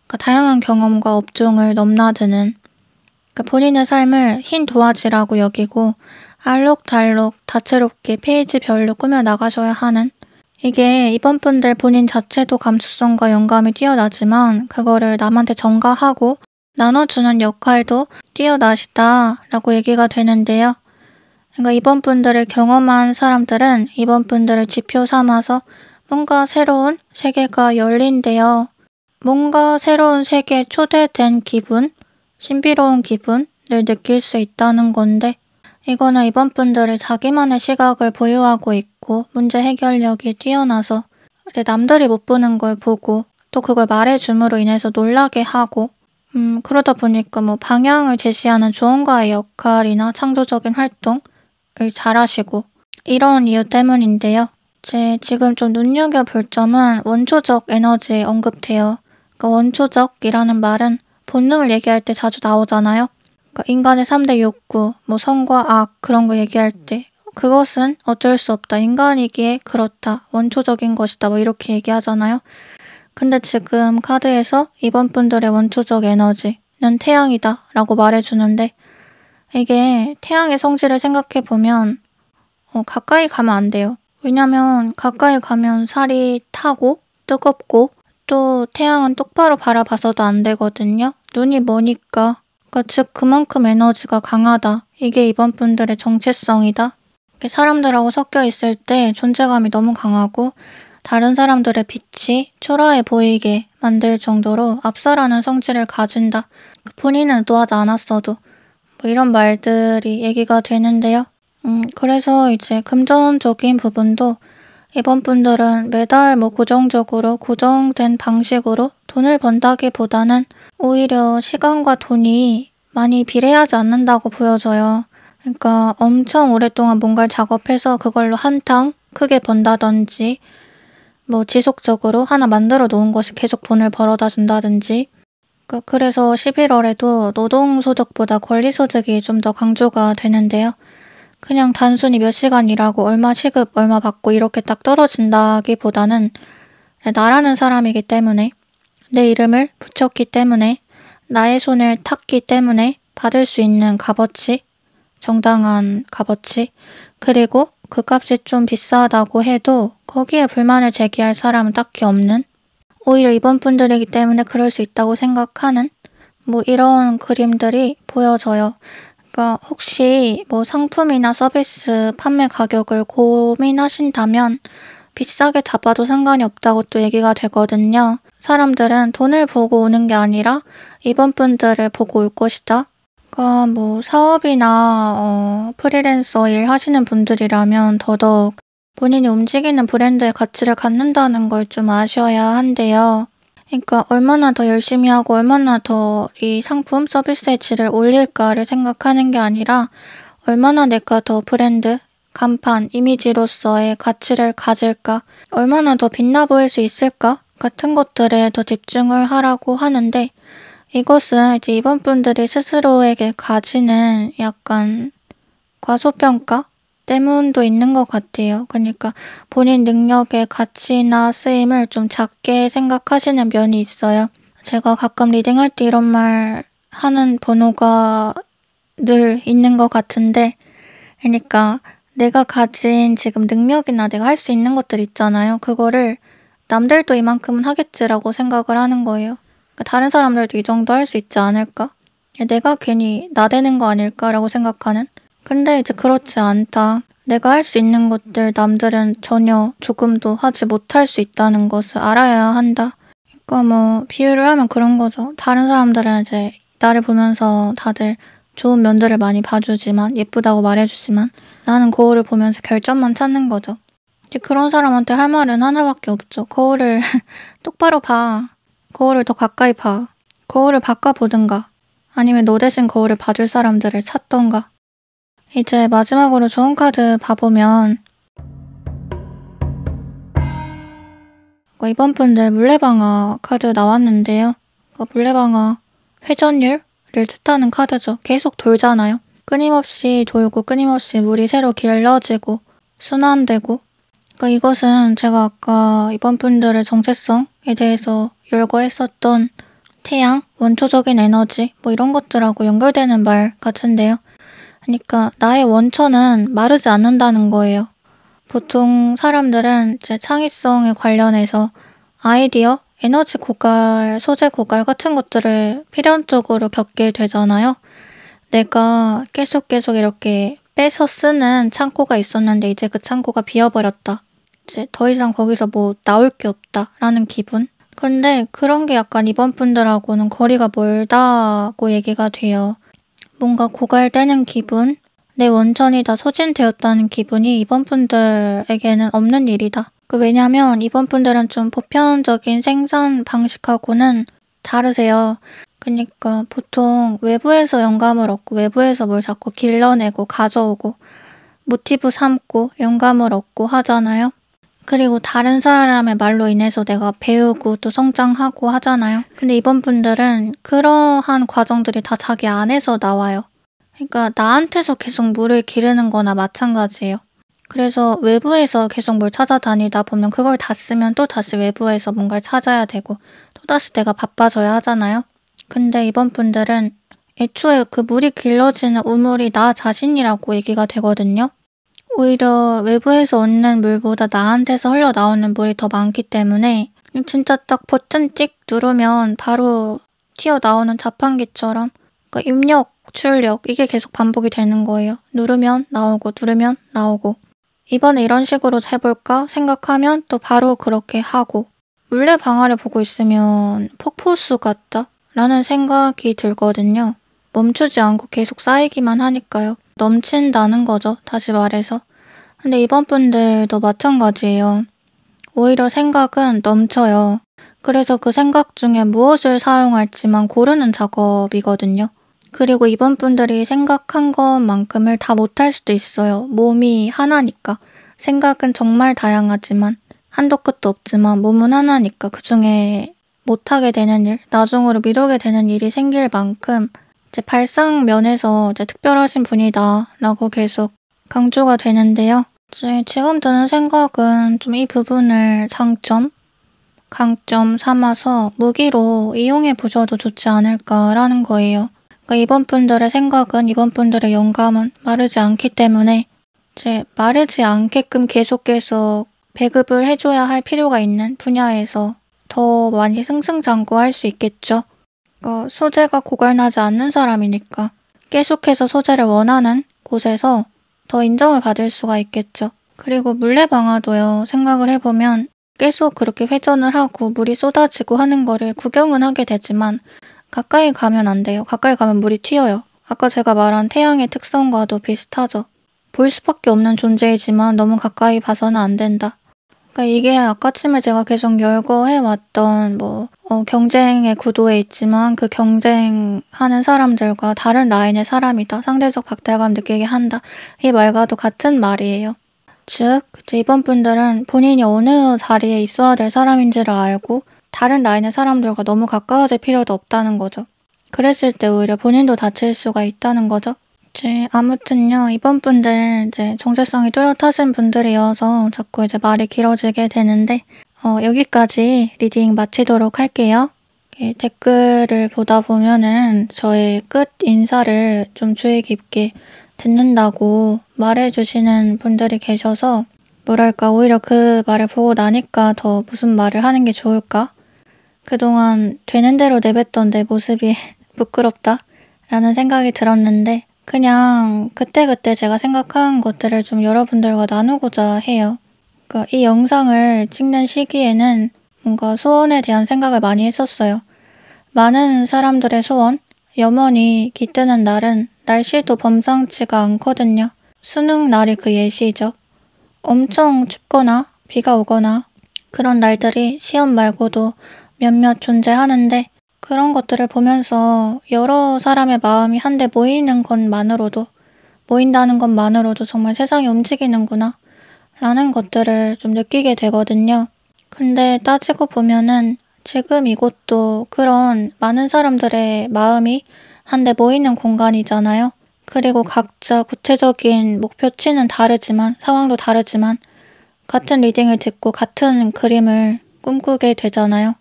그러니까 다양한 경험과 업종을 넘나드는 그러니까 본인의 삶을 흰 도화지라고 여기고 알록달록 다채롭게 페이지별로 꾸며 나가셔야 하는 이게 이번 분들 본인 자체도 감수성과 영감이 뛰어나지만 그거를 남한테 전가하고 나눠주는 역할도 뛰어나시다 라고 얘기가 되는데요. 그러니까 이번 분들을 경험한 사람들은 이번 분들을 지표 삼아서 뭔가 새로운 세계가 열린대요. 뭔가 새로운 세계에 초대된 기분, 신비로운 기분을 느낄 수 있다는 건데 이거는 이번 분들이 자기만의 시각을 보유하고 있고 문제 해결력이 뛰어나서 이제 남들이 못 보는 걸 보고 또 그걸 말해줌으로 인해서 놀라게 하고 그러다 보니까 뭐 방향을 제시하는 조언가의 역할이나 창조적인 활동을 잘하시고 이런 이유 때문인데요. 지금 좀 눈여겨볼 점은 원초적 에너지 언급돼요. 그러니까 원초적이라는 말은 본능을 얘기할 때 자주 나오잖아요. 그러니까 인간의 3대 욕구, 뭐 선과 악 그런 거 얘기할 때 그것은 어쩔 수 없다. 인간이기에 그렇다. 원초적인 것이다. 뭐 이렇게 얘기하잖아요. 근데 지금 카드에서 이번 분들의 원초적 에너지는 태양이다 라고 말해주는데 이게 태양의 성질을 생각해보면 가까이 가면 안 돼요. 왜냐면 가까이 가면 살이 타고 뜨겁고 또 태양은 똑바로 바라봐서도 안 되거든요. 눈이 머니까 그러니까 즉 그만큼 에너지가 강하다. 이게 이번 분들의 정체성이다. 이렇게 사람들하고 섞여 있을 때 존재감이 너무 강하고 다른 사람들의 빛이 초라해 보이게 만들 정도로 압살하는 성질을 가진다. 본인은 의도하지 않았어도 뭐 이런 말들이 얘기가 되는데요. 그래서 이제 금전적인 부분도 이번 분들은 매달 뭐 고정적으로 고정된 방식으로 돈을 번다기보다는 오히려 시간과 돈이 많이 비례하지 않는다고 보여져요. 그러니까 엄청 오랫동안 뭔가를 작업해서 그걸로 한탕 크게 번다든지 뭐 지속적으로 하나 만들어 놓은 것이 계속 돈을 벌어다 준다든지 그래서 11월에도 노동소득보다 권리소득이 좀 더 강조가 되는데요. 그냥 단순히 몇 시간 일하고 얼마 시급 얼마 받고 이렇게 딱 떨어진다기보다는 나라는 사람이기 때문에 내 이름을 붙였기 때문에 나의 손을 탔기 때문에 받을 수 있는 값어치, 정당한 값어치, 그리고 그 값이 좀 비싸다고 해도 거기에 불만을 제기할 사람은 딱히 없는, 오히려 이번 분들이기 때문에 그럴 수 있다고 생각하는 뭐 이런 그림들이 보여져요. 그러니까 혹시 뭐 상품이나 서비스 판매 가격을 고민하신다면 비싸게 잡아도 상관이 없다고 또 얘기가 되거든요. 사람들은 돈을 보고 오는 게 아니라 이번 분들을 보고 올 것이다. 그러니까 뭐 사업이나 프리랜서 일 하시는 분들이라면 더더욱 본인이 움직이는 브랜드의 가치를 갖는다는 걸 좀 아셔야 한데요. 그러니까 얼마나 더 열심히 하고 얼마나 더 이 상품, 서비스의 질을 올릴까를 생각하는 게 아니라 얼마나 내가 더 브랜드, 간판, 이미지로서의 가치를 가질까, 얼마나 더 빛나 보일 수 있을까 같은 것들에 더 집중을 하라고 하는데, 이것은 이제 이번 분들이 스스로에게 가지는 약간 과소평가 때문도 있는 것 같아요. 그러니까 본인 능력의 가치나 쓰임을 좀 작게 생각하시는 면이 있어요. 제가 가끔 리딩할 때 이런 말 하는 번호가 늘 있는 것 같은데, 그러니까 내가 가진 지금 능력이나 내가 할 수 있는 것들 있잖아요. 그거를 남들도 이만큼은 하겠지라고 생각을 하는 거예요. 그러니까 다른 사람들도 이 정도 할 수 있지 않을까? 내가 괜히 나대는 거 아닐까라고 생각하는? 근데 이제 그렇지 않다. 내가 할 수 있는 것들 남들은 전혀 조금도 하지 못할 수 있다는 것을 알아야 한다. 그러니까 뭐 비유를 하면 그런 거죠. 다른 사람들은 이제 나를 보면서 다들 좋은 면들을 많이 봐주지만, 예쁘다고 말해주지만 나는 거울을 보면서 결점만 찾는 거죠. 이제 그런 사람한테 할 말은 하나밖에 없죠. 거울을 똑바로 봐. 거울을 더 가까이 봐. 거울을 바꿔보든가. 아니면 너 대신 거울을 봐줄 사람들을 찾던가. 이제 마지막으로 좋은 카드 봐보면 이번 분들 물레방아 카드 나왔는데요. 물레방아 회전율을 뜻하는 카드죠. 계속 돌잖아요. 끊임없이 돌고 끊임없이 물이 새로 길러지고 순환되고, 이것은 제가 아까 이번 분들의 정체성에 대해서 열거했었던 태양, 원초적인 에너지 뭐 이런 것들하고 연결되는 말 같은데요. 그러니까 나의 원천은 마르지 않는다는 거예요. 보통 사람들은 이제 창의성에 관련해서 아이디어, 에너지 고갈, 소재 고갈 같은 것들을 필연적으로 겪게 되잖아요. 내가 계속 이렇게 빼서 쓰는 창고가 있었는데 이제 그 창고가 비어버렸다. 이제 더 이상 거기서 뭐 나올 게 없다라는 기분? 근데 그런 게 약간 이번 분들하고는 거리가 멀다고 얘기가 돼요. 뭔가 고갈되는 기분, 내 원천이 다 소진되었다는 기분이 이번 분들에게는 없는 일이다. 왜냐면 이번 분들은 좀 보편적인 생산 방식하고는 다르세요. 그러니까 보통 외부에서 영감을 얻고 외부에서 뭘 자꾸 길러내고 가져오고 모티브 삼고 영감을 얻고 하잖아요. 그리고 다른 사람의 말로 인해서 내가 배우고 또 성장하고 하잖아요. 근데 이번 분들은 그러한 과정들이 다 자기 안에서 나와요. 그러니까 나한테서 계속 물을 기르는 거나 마찬가지예요. 그래서 외부에서 계속 뭘 찾아다니다 보면 그걸 다 쓰면 또 다시 외부에서 뭔가를 찾아야 되고 또다시 내가 바빠져야 하잖아요. 근데 이번 분들은 애초에 그 물이 길러지는 우물이 나 자신이라고 얘기가 되거든요. 오히려 외부에서 얻는 물보다 나한테서 흘러나오는 물이 더 많기 때문에 진짜 딱 버튼 띡 누르면 바로 튀어나오는 자판기처럼, 입력, 출력 이게 계속 반복이 되는 거예요. 누르면 나오고 누르면 나오고. 이번에 이런 식으로 해볼까 생각하면 또 바로 그렇게 하고 물레방아를 보고 있으면 폭포수 같다? 라는 생각이 들거든요. 멈추지 않고 계속 쌓이기만 하니까요. 넘친다는 거죠. 다시 말해서. 근데 이번 분들도 마찬가지예요. 오히려 생각은 넘쳐요. 그래서 그 생각 중에 무엇을 사용할지만 고르는 작업이거든요. 그리고 이번 분들이 생각한 것만큼을 다 못할 수도 있어요. 몸이 하나니까. 생각은 정말 다양하지만 한도 끝도 없지만 몸은 하나니까 그중에 못하게 되는 일, 나중으로 미루게 되는 일이 생길 만큼 이제 발상 면에서 이제 특별하신 분이다 라고 계속 강조가 되는데요. 지금 드는 생각은 좀 이 부분을 장점, 강점 삼아서 무기로 이용해 보셔도 좋지 않을까라는 거예요. 그러니까 이번 분들의 생각은, 이번 분들의 영감은 마르지 않기 때문에 이제 마르지 않게끔 계속 배급을 해줘야 할 필요가 있는 분야에서 더 많이 승승장구할 수 있겠죠. 소재가 고갈나지 않는 사람이니까 계속해서 소재를 원하는 곳에서 더 인정을 받을 수가 있겠죠. 그리고 물레방아도요. 생각을 해보면 계속 그렇게 회전을 하고 물이 쏟아지고 하는 거를 구경은 하게 되지만 가까이 가면 안 돼요. 가까이 가면 물이 튀어요. 아까 제가 말한 태양의 특성과도 비슷하죠. 볼 수밖에 없는 존재이지만 너무 가까이 봐서는 안 된다. 그러니까 이게 아까쯤에 제가 계속 열거해왔던 경쟁의 구도에 있지만 그 경쟁하는 사람들과 다른 라인의 사람이다. 상대적 박탈감 느끼게 한다. 이 말과도 같은 말이에요. 즉 이번 분들은 본인이 어느 자리에 있어야 될 사람인지를 알고 다른 라인의 사람들과 너무 가까워질 필요도 없다는 거죠. 그랬을 때 오히려 본인도 다칠 수가 있다는 거죠. 아무튼요, 이번 분들 정체성이 뚜렷하신 분들이어서 자꾸 말이 길어지게 되는데 여기까지 리딩 마치도록 할게요. 댓글을 보다 보면은 저의 끝 인사를 좀 주의 깊게 듣는다고 말해주시는 분들이 계셔서 뭐랄까 오히려 그 말을 보고 나니까 더 무슨 말을 하는 게 좋을까? 그동안 되는 대로 내뱉던 내 모습이 부끄럽다 라는 생각이 들었는데 그냥 그때그때 제가 생각한 것들을 좀 여러분들과 나누고자 해요. 그러니까 이 영상을 찍는 시기에는 뭔가 소원에 대한 생각을 많이 했었어요. 많은 사람들의 소원, 염원이 깃드는 날은 날씨도 범상치가 않거든요. 수능 날이 그 예시죠. 엄청 춥거나 비가 오거나 그런 날들이 시험 말고도 몇몇 존재하는데 그런 것들을 보면서 여러 사람의 마음이 한데 모인다는 것만으로도 정말 세상이 움직이는구나 라는 것들을 좀 느끼게 되거든요. 근데 따지고 보면은 지금 이곳도 그런 많은 사람들의 마음이 한데 모이는 공간이잖아요. 그리고 각자 구체적인 목표치는 다르지만 상황도 다르지만 같은 리딩을 듣고 같은 그림을 꿈꾸게 되잖아요.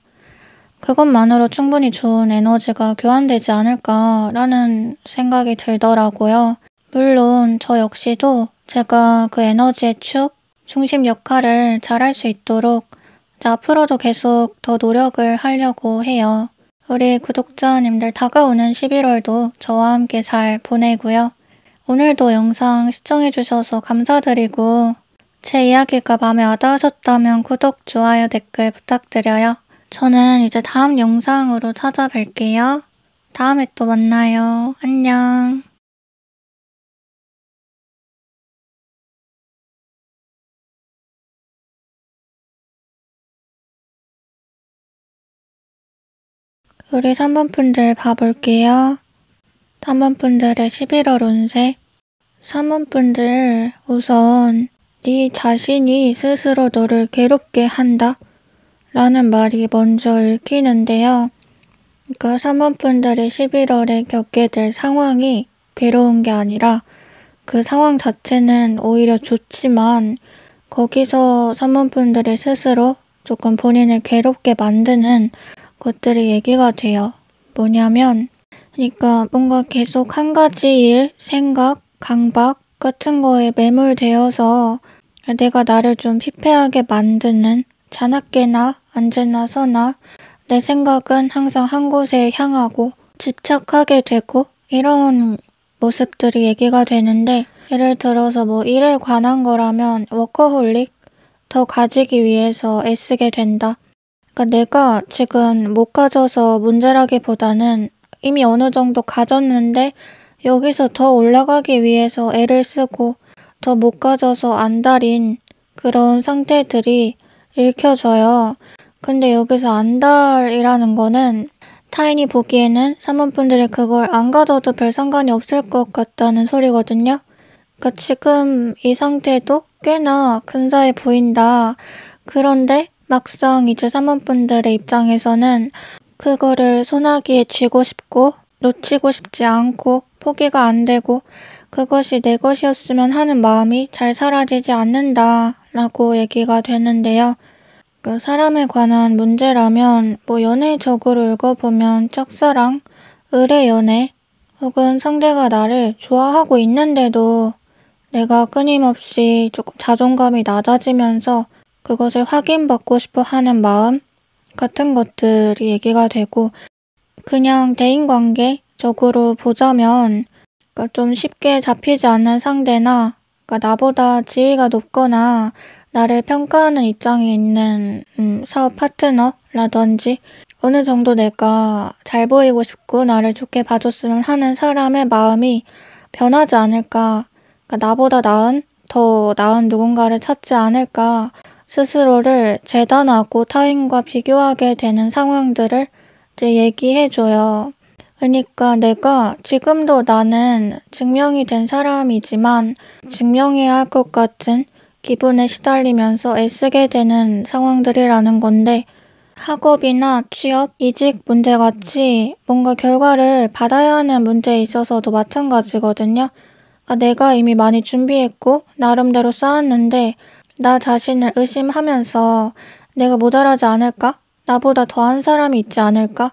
그것만으로 충분히 좋은 에너지가 교환되지 않을까라는 생각이 들더라고요. 물론 저 역시도 제가 그 에너지의 중심 역할을 잘할 수 있도록 앞으로도 계속 더 노력을 하려고 해요. 우리 구독자님들 다가오는 11월도 저와 함께 잘 보내고요. 오늘도 영상 시청해주셔서 감사드리고 제 이야기가 마음에 와닿으셨다면 구독, 좋아요, 댓글 부탁드려요. 저는 이제 다음 영상으로 찾아뵐게요. 다음에 또 만나요. 안녕. 우리 3번 분들 봐볼게요. 3번 분들의 11월 운세. 3번 분들 우선 네 자신이 스스로 너를 괴롭게 한다 라는 말이 먼저 읽히는데요. 그러니까 3번 분들이 11월에 겪게 될 상황이 괴로운 게 아니라 그 상황 자체는 오히려 좋지만 거기서 3번 분들이 스스로 조금 본인을 괴롭게 만드는 것들이 얘기가 돼요. 뭐냐면 그러니까 뭔가 계속 한 가지 일, 생각, 강박 같은 거에 매몰되어서 내가 나를 좀 피폐하게 만드는 자나깨나 앉으나 서나 내 생각은 항상 한 곳에 향하고 집착하게 되고 이런 모습들이 얘기가 되는데 예를 들어서 뭐 일에 관한 거라면 워커홀릭, 더 가지기 위해서 애쓰게 된다. 그러니까 내가 지금 못 가져서 문제라기보다는 이미 어느 정도 가졌는데 여기서 더 올라가기 위해서 애를 쓰고 더 못 가져서 안달인 그런 상태들이 읽혀져요. 근데 여기서 안달이라는 거는 타인이 보기에는 사모분들이 그걸 안 가져도 별 상관이 없을 것 같다는 소리거든요. 그러니까 지금 이 상태도 꽤나 근사해 보인다. 그런데 막상 이제 사모분들의 입장에서는 그거를 소나기에 쥐고 싶고 놓치고 싶지 않고 포기가 안 되고 그것이 내 것이었으면 하는 마음이 잘 사라지지 않는다 라고 얘기가 되는데요. 그 사람에 관한 문제라면 뭐 연애적으로 읽어보면 짝사랑, 의뢰 연애 혹은 상대가 나를 좋아하고 있는데도 내가 끊임없이 조금 자존감이 낮아지면서 그것을 확인받고 싶어 하는 마음 같은 것들이 얘기가 되고 그냥 대인관계적으로 보자면 그러니까 좀 쉽게 잡히지 않는 상대나 그러니까 나보다 지위가 높거나 나를 평가하는 입장에 있는 사업 파트너라든지 어느 정도 내가 잘 보이고 싶고 나를 좋게 봐줬으면 하는 사람의 마음이 변하지 않을까. 그러니까 나보다 더 나은 누군가를 찾지 않을까. 스스로를 재단하고 타인과 비교하게 되는 상황들을 이제 얘기해줘요. 그러니까 내가 지금도 나는 증명이 된 사람이지만 증명해야 할 것 같은 기분에 시달리면서 애쓰게 되는 상황들이라는 건데 학업이나 취업, 이직 문제같이 뭔가 결과를 받아야 하는 문제에 있어서도 마찬가지거든요. 그러니까 내가 이미 많이 준비했고 나름대로 쌓았는데 나 자신을 의심하면서 내가 모자라지 않을까? 나보다 더한 사람이 있지 않을까?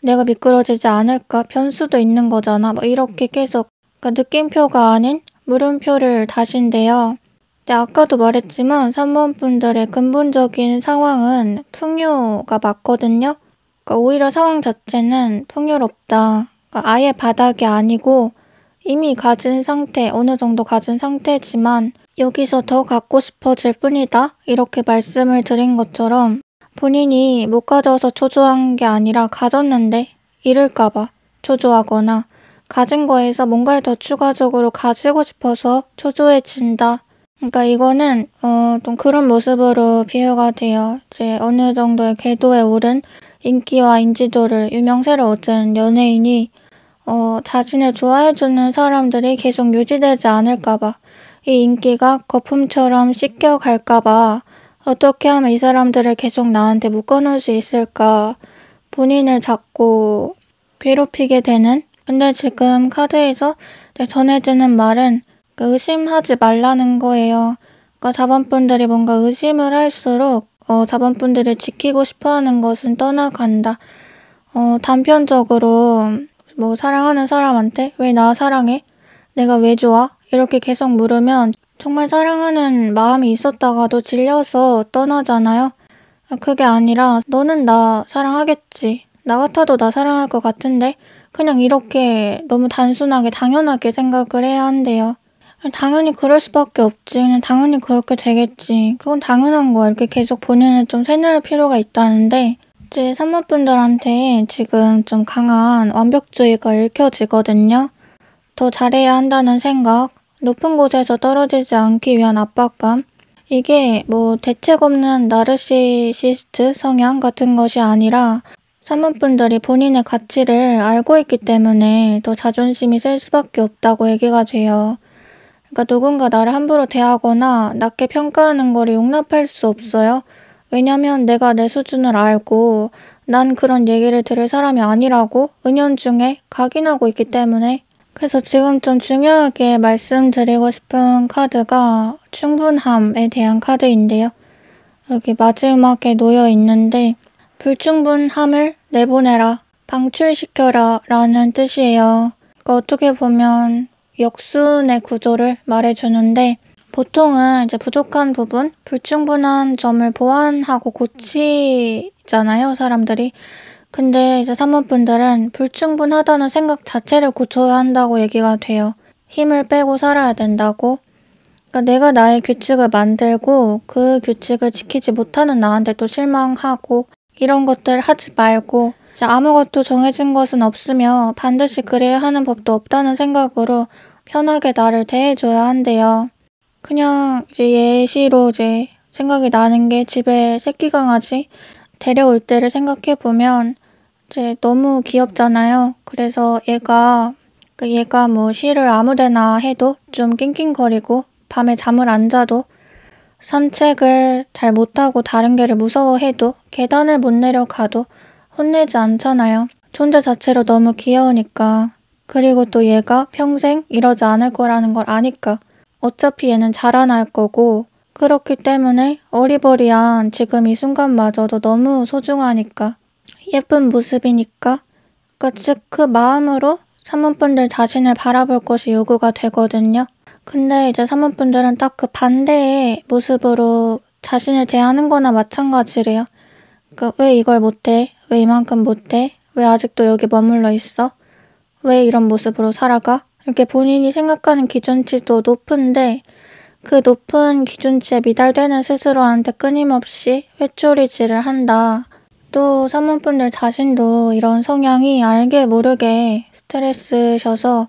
내가 미끄러지지 않을까? 변수도 있는 거잖아. 뭐 이렇게 계속 그러니까 느낌표가 아닌 물음표를 다신대요. 근데 아까도 말했지만 3번 분들의 근본적인 상황은 풍요가 맞거든요. 그러니까 오히려 상황 자체는 풍요롭다. 그러니까 아예 바닥이 아니고 이미 가진 상태, 어느 정도 가진 상태지만 여기서 더 갖고 싶어질 뿐이다. 이렇게 말씀을 드린 것처럼 본인이 못 가져서 초조한 게 아니라 가졌는데 잃을까봐 초조하거나 가진 거에서 뭔가를 더 추가적으로 가지고 싶어서 초조해진다. 그러니까 이거는 좀 그런 모습으로 비유가 돼요. 이제 어느 정도의 궤도에 오른 인기와 인지도를 유명세를 얻은 연예인이 자신을 좋아해주는 사람들이 계속 유지되지 않을까봐 이 인기가 거품처럼 씻겨갈까봐 어떻게 하면 이 사람들을 계속 나한테 묶어놓을 수 있을까 본인을 자꾸 괴롭히게 되는 근데 지금 카드에서 전해지는 말은 의심하지 말라는 거예요. 그러니까 자본분들이 뭔가 의심을 할수록 자본분들이 지키고 싶어하는 것은 떠나간다. 단편적으로 뭐 사랑하는 사람한테 왜 나 사랑해? 내가 왜 좋아? 이렇게 계속 물으면 정말 사랑하는 마음이 있었다가도 질려서 떠나잖아요. 그게 아니라 너는 나 사랑하겠지. 나 같아도 나 사랑할 것 같은데 그냥 이렇게 너무 단순하게 당연하게 생각을 해야 한대요. 당연히 그럴 수밖에 없지. 그냥 당연히 그렇게 되겠지. 그건 당연한 거야. 이렇게 계속 본인을 좀 세뇌할 필요가 있다는데 이제 산모분들한테 지금 좀 강한 완벽주의가 읽혀지거든요. 더 잘해야 한다는 생각, 높은 곳에서 떨어지지 않기 위한 압박감, 이게 뭐 대책 없는 나르시시스트 성향 같은 것이 아니라 산모분들이 본인의 가치를 알고 있기 때문에 더 자존심이 셀 수밖에 없다고 얘기가 돼요. 그러니까 누군가 나를 함부로 대하거나 낮게 평가하는 거를 용납할 수 없어요. 왜냐면 내가 내 수준을 알고 난 그런 얘기를 들을 사람이 아니라고 은연중에 각인하고 있기 때문에 그래서 지금 좀 중요하게 말씀드리고 싶은 카드가 충분함에 대한 카드인데요. 여기 마지막에 놓여 있는데 불충분함을 내보내라, 방출시켜라 라는 뜻이에요. 그러니까 어떻게 보면 역순의 구조를 말해주는데 보통은 이제 부족한 부분, 불충분한 점을 보완하고 고치잖아요, 사람들이. 근데 이제 산모분들은 불충분하다는 생각 자체를 고쳐야 한다고 얘기가 돼요. 힘을 빼고 살아야 된다고? 그러니까 내가 나의 규칙을 만들고 그 규칙을 지키지 못하는 나한테 또 실망하고 이런 것들 하지 말고 이제 아무것도 정해진 것은 없으며 반드시 그래야 하는 법도 없다는 생각으로 편하게 나를 대해줘야 한대요. 그냥 이제 예시로 이제 생각이 나는 게 집에 새끼 강아지 데려올 때를 생각해보면 이제 너무 귀엽잖아요. 그래서 얘가 뭐 쉬를 아무데나 해도 좀 낑낑거리고 밤에 잠을 안 자도 산책을 잘 못하고 다른 개를 무서워해도 계단을 못 내려가도 혼내지 않잖아요. 존재 자체로 너무 귀여우니까. 그리고 또 얘가 평생 이러지 않을 거라는 걸 아니까. 어차피 얘는 자라날 거고 그렇기 때문에 어리버리한 지금 이 순간마저도 너무 소중하니까. 예쁜 모습이니까. 그러니까 즉 그 마음으로 산모분들 자신을 바라볼 것이 요구가 되거든요. 근데 이제 산모분들은 딱 그 반대의 모습으로 자신을 대하는 거나 마찬가지래요. 그러니까 왜 이걸 못해? 왜 이만큼 못해? 왜 아직도 여기 머물러 있어? 왜 이런 모습으로 살아가? 이렇게 본인이 생각하는 기준치도 높은데 그 높은 기준치에 미달되는 스스로한테 끊임없이 회초리질을 한다. 또 산모분들 자신도 이런 성향이 알게 모르게 스트레스셔서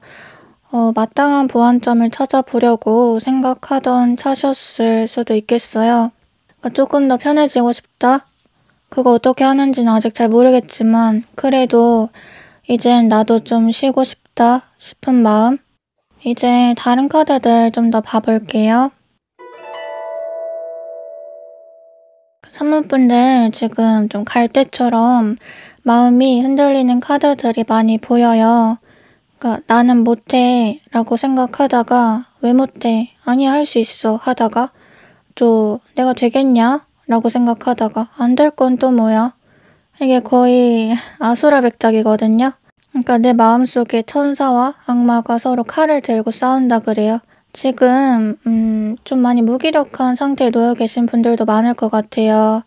마땅한 보완점을 찾아보려고 생각하던 차셨을 수도 있겠어요. 그러니까 조금 더 편해지고 싶다? 그거 어떻게 하는지는 아직 잘 모르겠지만 그래도 이젠 나도 좀 쉬고 싶다 싶은 마음. 이제 다른 카드들 좀 더 봐볼게요. 산모분들 지금 좀 갈대처럼 마음이 흔들리는 카드들이 많이 보여요. 그러니까 나는 못해 라고 생각하다가 왜 못해? 아니야 할 수 있어 하다가 또 내가 되겠냐? 라고 생각하다가 안 될 건 또 뭐야? 이게 거의 아수라백작이거든요. 그러니까 내 마음속에 천사와 악마가 서로 칼을 들고 싸운다 그래요. 지금 좀 많이 무기력한 상태에 놓여 계신 분들도 많을 것 같아요.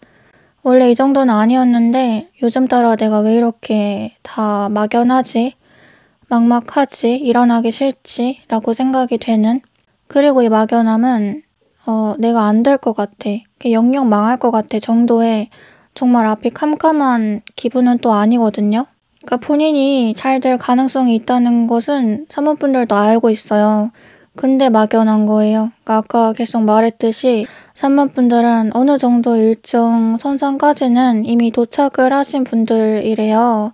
원래 이 정도는 아니었는데 요즘 따라 내가 왜 이렇게 다 막연하지? 막막하지? 일어나기 싫지? 라고 생각이 되는. 그리고 이 막연함은 내가 안 될 것 같아. 영영 망할 것 같아 정도의 정말 앞이 캄캄한 기분은 또 아니거든요. 그러니까 본인이 잘 될 가능성이 있다는 것은 산모분들도 알고 있어요. 근데 막연한 거예요. 그러니까 아까 계속 말했듯이 산모분들은 어느 정도 일정 선상까지는 이미 도착을 하신 분들이래요.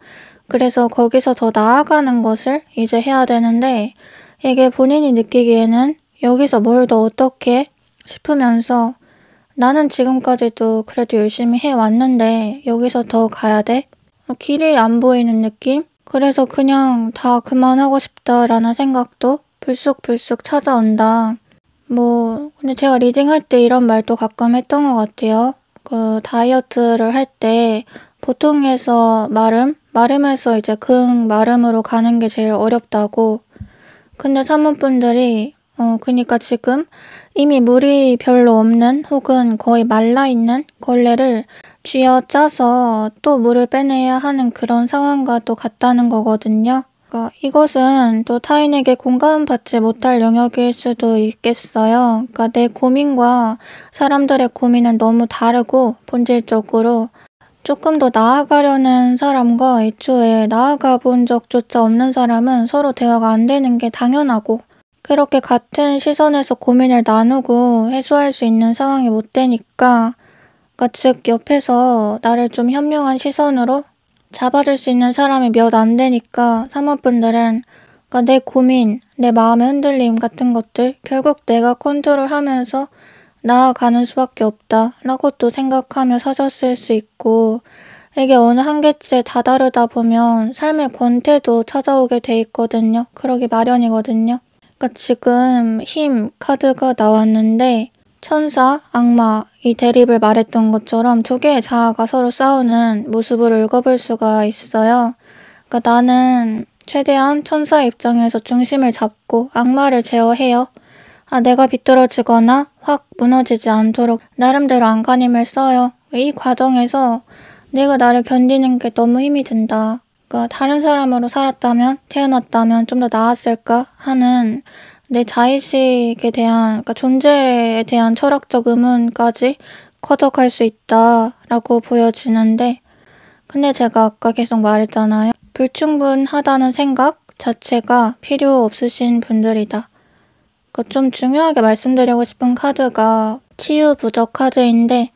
그래서 거기서 더 나아가는 것을 이제 해야 되는데 이게 본인이 느끼기에는 여기서 뭘 더 어떻게 싶으면서 나는 지금까지도 그래도 열심히 해왔는데 여기서 더 가야 돼? 길이 안 보이는 느낌? 그래서 그냥 다 그만하고 싶다라는 생각도 불쑥불쑥 찾아온다. 근데 제가 리딩할 때 이런 말도 가끔 했던 것 같아요. 그 다이어트를 할 때 보통에서 마름에서 이제 극마름으로 가는 게 제일 어렵다고. 근데 산모분들이 그니까 지금 이미 물이 별로 없는 혹은 거의 말라있는 걸레를 쥐어짜서 또 물을 빼내야 하는 그런 상황과도 같다는 거거든요. 그러니까 이것은 또 타인에게 공감받지 못할 영역일 수도 있겠어요. 그러니까 내 고민과 사람들의 고민은 너무 다르고 본질적으로 조금 더 나아가려는 사람과 애초에 나아가 본 적조차 없는 사람은 서로 대화가 안 되는 게 당연하고 그렇게 같은 시선에서 고민을 나누고 해소할 수 있는 상황이 못 되니까 그러니까 즉 옆에서 나를 좀 현명한 시선으로 잡아줄 수 있는 사람이 몇 안 되니까 산모분들은 그러니까 내 고민, 내 마음의 흔들림 같은 것들 결국 내가 컨트롤하면서 나아가는 수밖에 없다라고 또 생각하며 사셨을 수 있고 이게 어느 한계치에 다다르다 보면 삶의 권태도 찾아오게 돼 있거든요. 그러기 마련이거든요. 그러니까 지금 힘 카드가 나왔는데 천사, 악마 이 대립을 말했던 것처럼 두 개의 자아가 서로 싸우는 모습으로 읽어볼 수가 있어요. 그러니까 나는 최대한 천사의 입장에서 중심을 잡고 악마를 제어해요. 내가 비뚤어지거나 확 무너지지 않도록 나름대로 안간힘을 써요. 이 과정에서 내가 나를 견디는 게 너무 힘이 든다. 그러니까 다른 사람으로 살았다면, 태어났다면 좀 더 나았을까 하는 내 자의식에 대한, 그러니까 존재에 대한 철학적 의문까지 커져갈 수 있다라고 보여지는데, 근데 제가 아까 계속 말했잖아요. 불충분하다는 생각 자체가 필요 없으신 분들이다. 그러니까 좀 중요하게 말씀드리고 싶은 카드가 치유 부적 카드인데,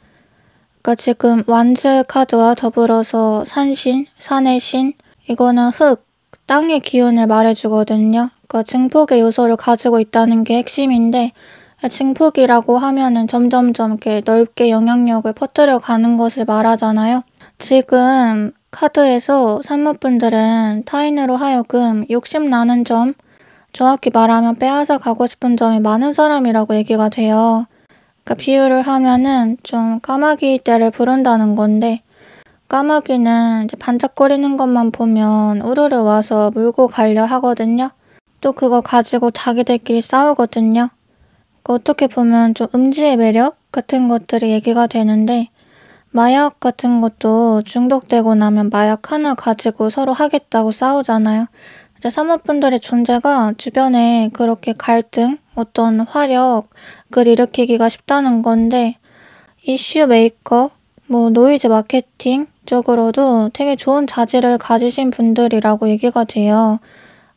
그러니까 지금 완즈 카드와 더불어서 산신, 산의 신, 이거는 흙, 땅의 기운을 말해주거든요. 그러니까 증폭의 요소를 가지고 있다는 게 핵심인데, 증폭이라고 하면은 점점점 이렇게 넓게 영향력을 퍼뜨려 가는 것을 말하잖아요. 지금 카드에서 산모분들은 타인으로 하여금 욕심나는 점, 정확히 말하면 빼앗아 가고 싶은 점이 많은 사람이라고 얘기가 돼요. 그러니까 비유를 하면은 좀 까마귀 떼를 부른다는 건데, 까마귀는 이제 반짝거리는 것만 보면 우르르 와서 물고 가려 하거든요. 또 그거 가지고 자기들끼리 싸우거든요. 그러니까 어떻게 보면 좀 음지의 매력 같은 것들이 얘기가 되는데, 마약 같은 것도 중독되고 나면 마약 하나 가지고 서로 하겠다고 싸우잖아요. 이제 산모분들의 존재가 주변에 그렇게 갈등, 어떤 화력을 일으키기가 쉽다는 건데, 이슈 메이커, 노이즈 마케팅 쪽으로도 되게 좋은 자질을 가지신 분들이라고 얘기가 돼요.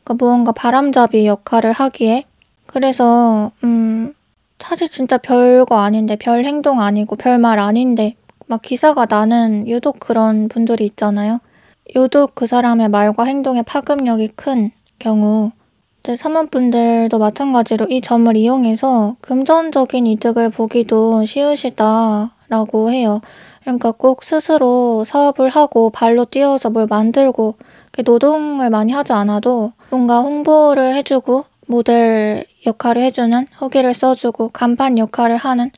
그러니까 무언가 바람잡이 역할을 하기에. 그래서 사실 진짜 별거 아닌데, 별 행동 아니고 별 말 아닌데 막 기사가 나는 유독 그런 분들이 있잖아요. 유독 그 사람의 말과 행동의 파급력이 큰 경우, 이제 사모분들도 마찬가지로 이 점을 이용해서 금전적인 이득을 보기도 쉬우시다라고 해요. 그러니까 꼭 스스로 사업을 하고 발로 뛰어서 뭘 만들고 노동을 많이 하지 않아도 뭔가 홍보를 해주고 모델 역할을 해주는, 후기를 써주고 간판 역할을 하는,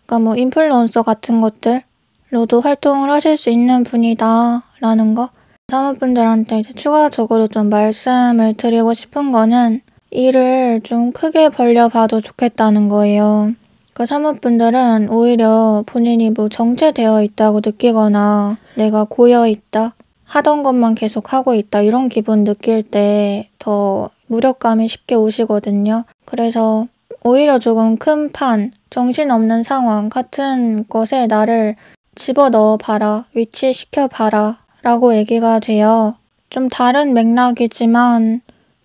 그러니까 인플루언서 같은 것들로도 활동을 하실 수 있는 분이다 라는 거. 사모분들한테 이제 추가적으로 좀 말씀을 드리고 싶은 거는, 일을 좀 크게 벌려봐도 좋겠다는 거예요. 그 사모분들은 오히려 본인이 정체되어 있다고 느끼거나 내가 고여있다, 하던 것만 계속 하고 있다, 이런 기분 느낄 때 더 무력감이 쉽게 오시거든요. 그래서 오히려 조금 큰 판, 정신없는 상황 같은 것에 나를 집어넣어 봐라, 위치시켜 봐라 라고 얘기가 돼요. 좀 다른 맥락이지만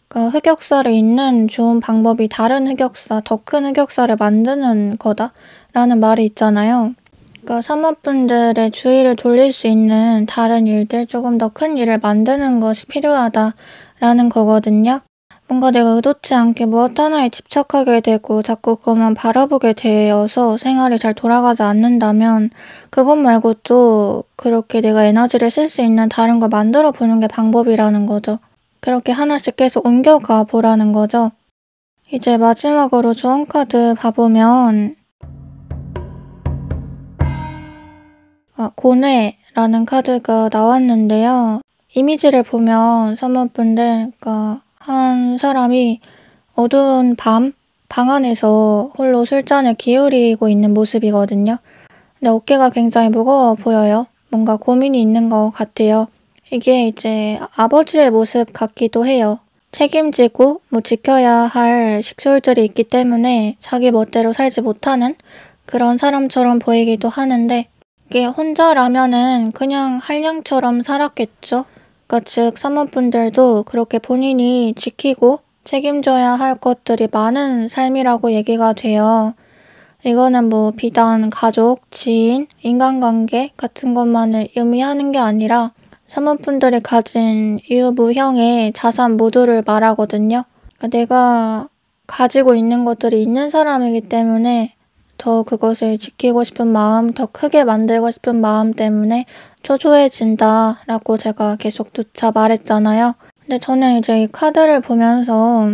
그 흑역사를 잇는 좋은 방법이 다른 흑역사, 더 큰 흑역사를 만드는 거다 라는 말이 있잖아요. 그러니까 사모분들의 주의를 돌릴 수 있는 다른 일들, 조금 더 큰 일을 만드는 것이 필요하다라는 거거든요. 뭔가 내가 의도치 않게 무엇 하나에 집착하게 되고 자꾸 그것만 바라보게 되어서 생활이 잘 돌아가지 않는다면, 그것 말고 또 그렇게 내가 에너지를 쓸 수 있는 다른 걸 만들어 보는 게 방법이라는 거죠. 그렇게 하나씩 계속 옮겨가 보라는 거죠. 이제 마지막으로 좋은 카드 봐보면 고뇌라는 카드가 나왔는데요. 이미지를 보면 사모분들, 그러니까 한 사람이 어두운 밤, 방 안에서 홀로 술잔을 기울이고 있는 모습이거든요. 근데 어깨가 굉장히 무거워 보여요. 뭔가 고민이 있는 것 같아요. 이게 이제 아버지의 모습 같기도 해요. 책임지고 지켜야 할 식솔들이 있기 때문에 자기 멋대로 살지 못하는 그런 사람처럼 보이기도 하는데, 이게 혼자라면은 그냥 한량처럼 살았겠죠. 그러니까 즉 사모분들도 그렇게 본인이 지키고 책임져야 할 것들이 많은 삶이라고 얘기가 돼요. 이거는 비단 가족, 지인, 인간관계 같은 것만을 의미하는 게 아니라 사모분들이 가진 유무형의 자산 모두를 말하거든요. 그러니까 내가 가지고 있는 것들이 있는 사람이기 때문에 더 그것을 지키고 싶은 마음, 더 크게 만들고 싶은 마음 때문에 초조해진다라고 제가 계속 누차 말했잖아요. 근데 저는 이제 이 카드를 보면서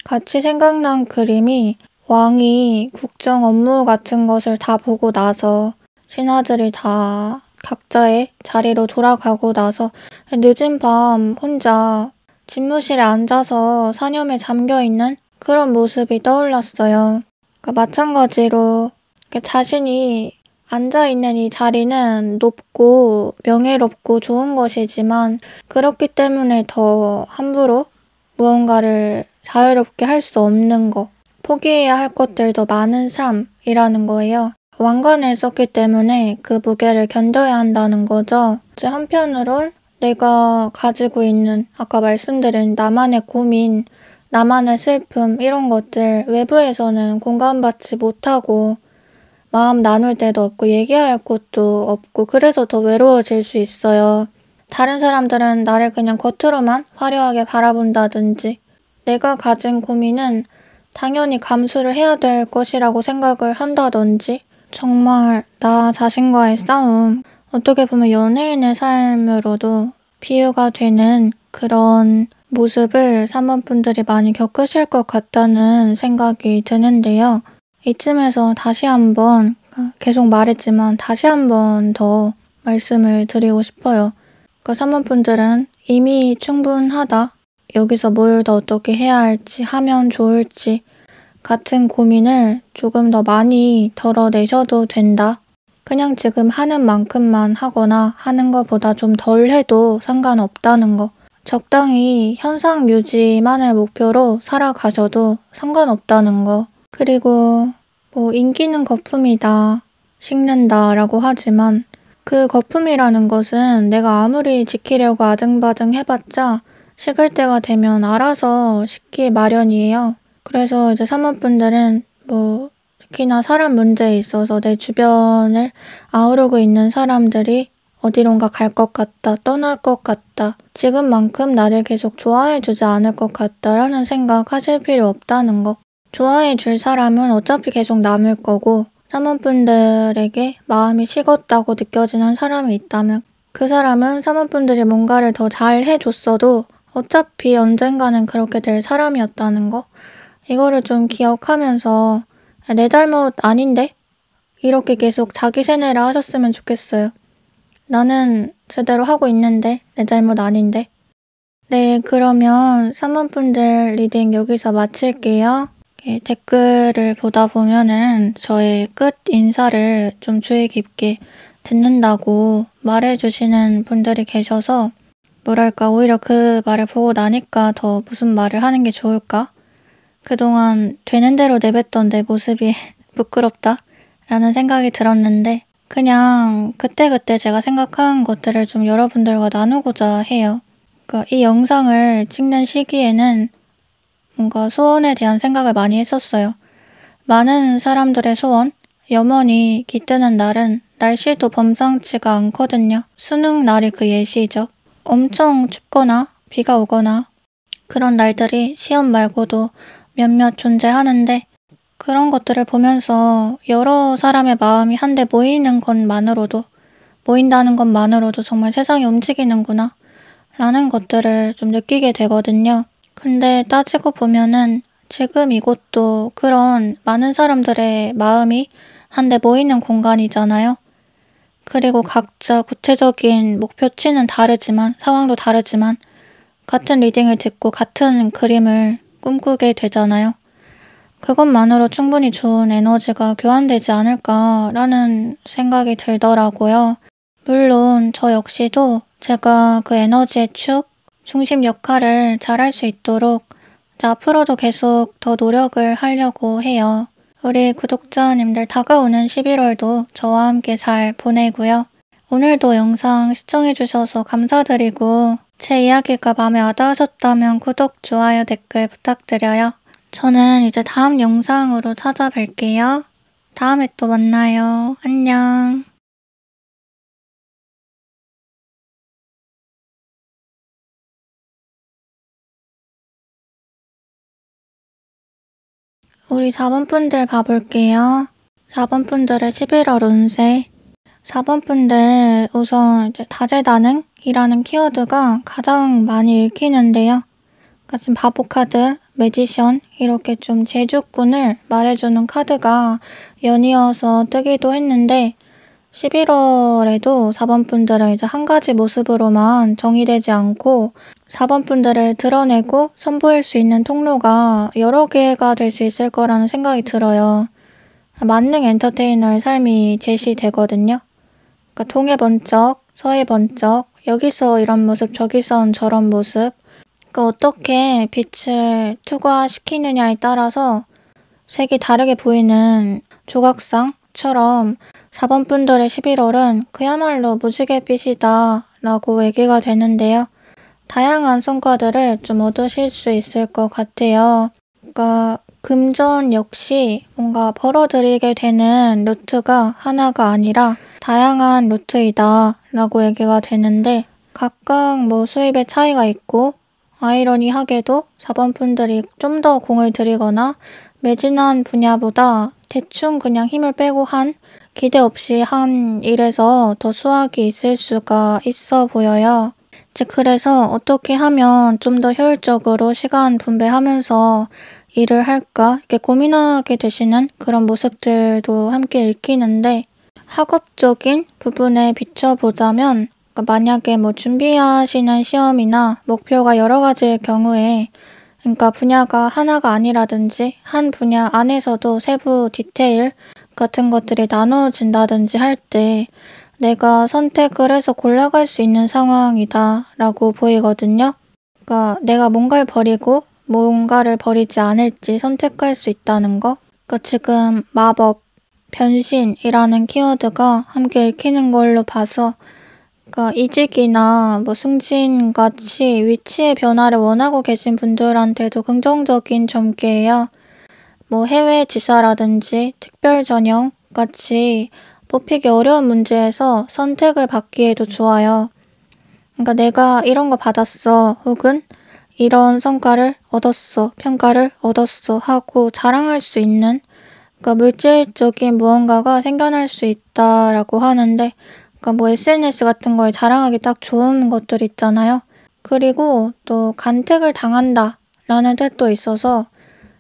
같이 생각난 그림이, 왕이 국정 업무 같은 것을 다 보고 나서 신하들이 다 각자의 자리로 돌아가고 나서 늦은 밤 혼자 집무실에 앉아서 사념에 잠겨있는 그런 모습이 떠올랐어요. 그러니까 마찬가지로 자신이 앉아있는 이 자리는 높고 명예롭고 좋은 것이지만 그렇기 때문에 더 함부로 무언가를 자유롭게 할 수 없는 것, 포기해야 할 것들도 많은 삶이라는 거예요. 왕관을 썼기 때문에 그 무게를 견뎌야 한다는 거죠. 이제 한편으론 내가 가지고 있는 아까 말씀드린 나만의 고민, 나만의 슬픔 이런 것들 외부에서는 공감받지 못하고 마음 나눌 데도 없고 얘기할 곳도 없고 그래서 더 외로워질 수 있어요. 다른 사람들은 나를 그냥 겉으로만 화려하게 바라본다든지 내가 가진 고민은 당연히 감수를 해야 될 것이라고 생각을 한다든지 정말 나 자신과의 싸움, 어떻게 보면 연예인의 삶으로도 비유가 되는 그런 모습을 사모분들이 많이 겪으실 것 같다는 생각이 드는데요. 이쯤에서 다시 한번 계속 말했지만 다시 한번 더 말씀을 드리고 싶어요. 사모분들은 이미 충분하다. 여기서 뭘 더 어떻게 해야 할지 하면 좋을지 같은 고민을 조금 더 많이 덜어내셔도 된다. 그냥 지금 하는 만큼만 하거나 하는 것보다 좀 덜 해도 상관없다는 거. 적당히 현상 유지만을 목표로 살아가셔도 상관없다는 거. 그리고 인기는 거품이다, 식는다 라고 하지만 그 거품이라는 것은 내가 아무리 지키려고 아등바등 해봤자 식을 때가 되면 알아서 식기 마련이에요. 그래서 이제 사모분들은 특히나 사람 문제에 있어서 내 주변을 아우르고 있는 사람들이 어디론가 갈 것 같다, 떠날 것 같다, 지금만큼 나를 계속 좋아해주지 않을 것 같다라는 생각 하실 필요 없다는 거. 좋아해줄 사람은 어차피 계속 남을 거고 사모분들에게 마음이 식었다고 느껴지는 사람이 있다면 그 사람은 사모분들이 뭔가를 더 잘 해줬어도 어차피 언젠가는 그렇게 될 사람이었다는 거. 이거를 좀 기억하면서 내 잘못 아닌데? 이렇게 계속 자기 세뇌를 하셨으면 좋겠어요. 나는 제대로 하고 있는데 내 잘못 아닌데. 네, 그러면 사모분들 리딩 여기서 마칠게요. 댓글을 보다 보면은 저의 끝 인사를 좀 주의 깊게 듣는다고 말해주시는 분들이 계셔서 뭐랄까 오히려 그 말을 보고 나니까 더 무슨 말을 하는 게 좋을까? 그동안 되는 대로 내뱉던 내 모습이 부끄럽다 라는 생각이 들었는데 그냥 그때그때 제가 생각하는 것들을 좀 여러분들과 나누고자 해요. 이 영상을 찍는 시기에는 뭔가 소원에 대한 생각을 많이 했었어요. 많은 사람들의 소원, 염원이 깃드는 날은 날씨도 범상치가 않거든요. 수능 날이 그 예시죠. 엄청 춥거나 비가 오거나 그런 날들이 시험 말고도 몇몇 존재하는데 그런 것들을 보면서 여러 사람의 마음이 한데 모인다는 것만으로도 정말 세상이 움직이는구나 라는 것들을 좀 느끼게 되거든요. 근데 따지고 보면은 지금 이곳도 그런 많은 사람들의 마음이 한데 모이는 공간이잖아요. 그리고 각자 구체적인 목표치는 다르지만 상황도 다르지만 같은 리딩을 듣고 같은 그림을 꿈꾸게 되잖아요. 그것만으로 충분히 좋은 에너지가 교환되지 않을까라는 생각이 들더라고요. 물론 저 역시도 제가 그 에너지의 축, 중심 역할을 잘할 수 있도록 앞으로도 계속 더 노력을 하려고 해요. 우리 구독자님들 다가오는 11월도 저와 함께 잘 보내고요. 오늘도 영상 시청해주셔서 감사드리고 제 이야기가 마음에 와닿으셨다면 구독, 좋아요, 댓글 부탁드려요. 저는 이제 다음 영상으로 찾아뵐게요. 다음에 또 만나요. 안녕. 우리 4번분들 봐볼게요. 4번분들의 11월 운세. 4번분들 우선 이제 다재다능이라는 키워드가 가장 많이 읽히는데요. 지금 바보 카드, 매지션 이렇게 좀 재주꾼을 말해주는 카드가 연이어서 뜨기도 했는데 11월에도 4번분들은 이제 한 가지 모습으로만 정의되지 않고 4번분들을 드러내고 선보일 수 있는 통로가 여러 개가 될 수 있을 거라는 생각이 들어요. 만능 엔터테이너의 삶이 제시되거든요. 그러니까 동해 번쩍, 서해 번쩍, 여기서 이런 모습, 저기선 저런 모습. 그러니까 어떻게 빛을 투과시키느냐에 따라서 색이 다르게 보이는 조각상처럼 4번 분들의 11월은 그야말로 무지갯빛이다 라고 얘기가 되는데요. 다양한 성과들을 좀 얻으실 수 있을 것 같아요. 그러니까 금전 역시 뭔가 벌어들이게 되는 루트가 하나가 아니라 다양한 루트이다 라고 얘기가 되는데 각각 뭐 수입의 차이가 있고 아이러니하게도 4번 분들이 좀 더 공을 들이거나 매진한 분야보다 대충 그냥 힘을 빼고 한 기대 없이 한 일에서 더 수확이 있을 수가 있어 보여요. 이제 그래서 어떻게 하면 좀 더 효율적으로 시간 분배하면서 일을 할까 이렇게 고민하게 되시는 그런 모습들도 함께 읽히는데 학업적인 부분에 비춰보자면 그러니까 만약에 뭐 준비하시는 시험이나 목표가 여러 가지일 경우에 그러니까 분야가 하나가 아니라든지 한 분야 안에서도 세부 디테일 같은 것들이 나눠진다든지 할 때 내가 선택을 해서 골라갈 수 있는 상황이다 라고 보이거든요. 그러니까 내가 뭔가를 버리고 뭔가를 버리지 않을지 선택할 수 있다는 거. 그러니까 지금 마법, 변신이라는 키워드가 함께 읽히는 걸로 봐서 그러니까 이직이나 뭐 승진같이 위치의 변화를 원하고 계신 분들한테도 긍정적인 점괘예요. 뭐 해외 지사라든지 특별 전형 같이 뽑히기 어려운 문제에서 선택을 받기에도 좋아요. 그러니까 내가 이런 거 받았어 혹은 이런 성과를 얻었어, 평가를 얻었어 하고 자랑할 수 있는 그러니까 물질적인 무언가가 생겨날 수 있다라고 하는데 그러니까 뭐 SNS 같은 거에 자랑하기 딱 좋은 것들 있잖아요. 그리고 또 간택을 당한다 라는 뜻도 있어서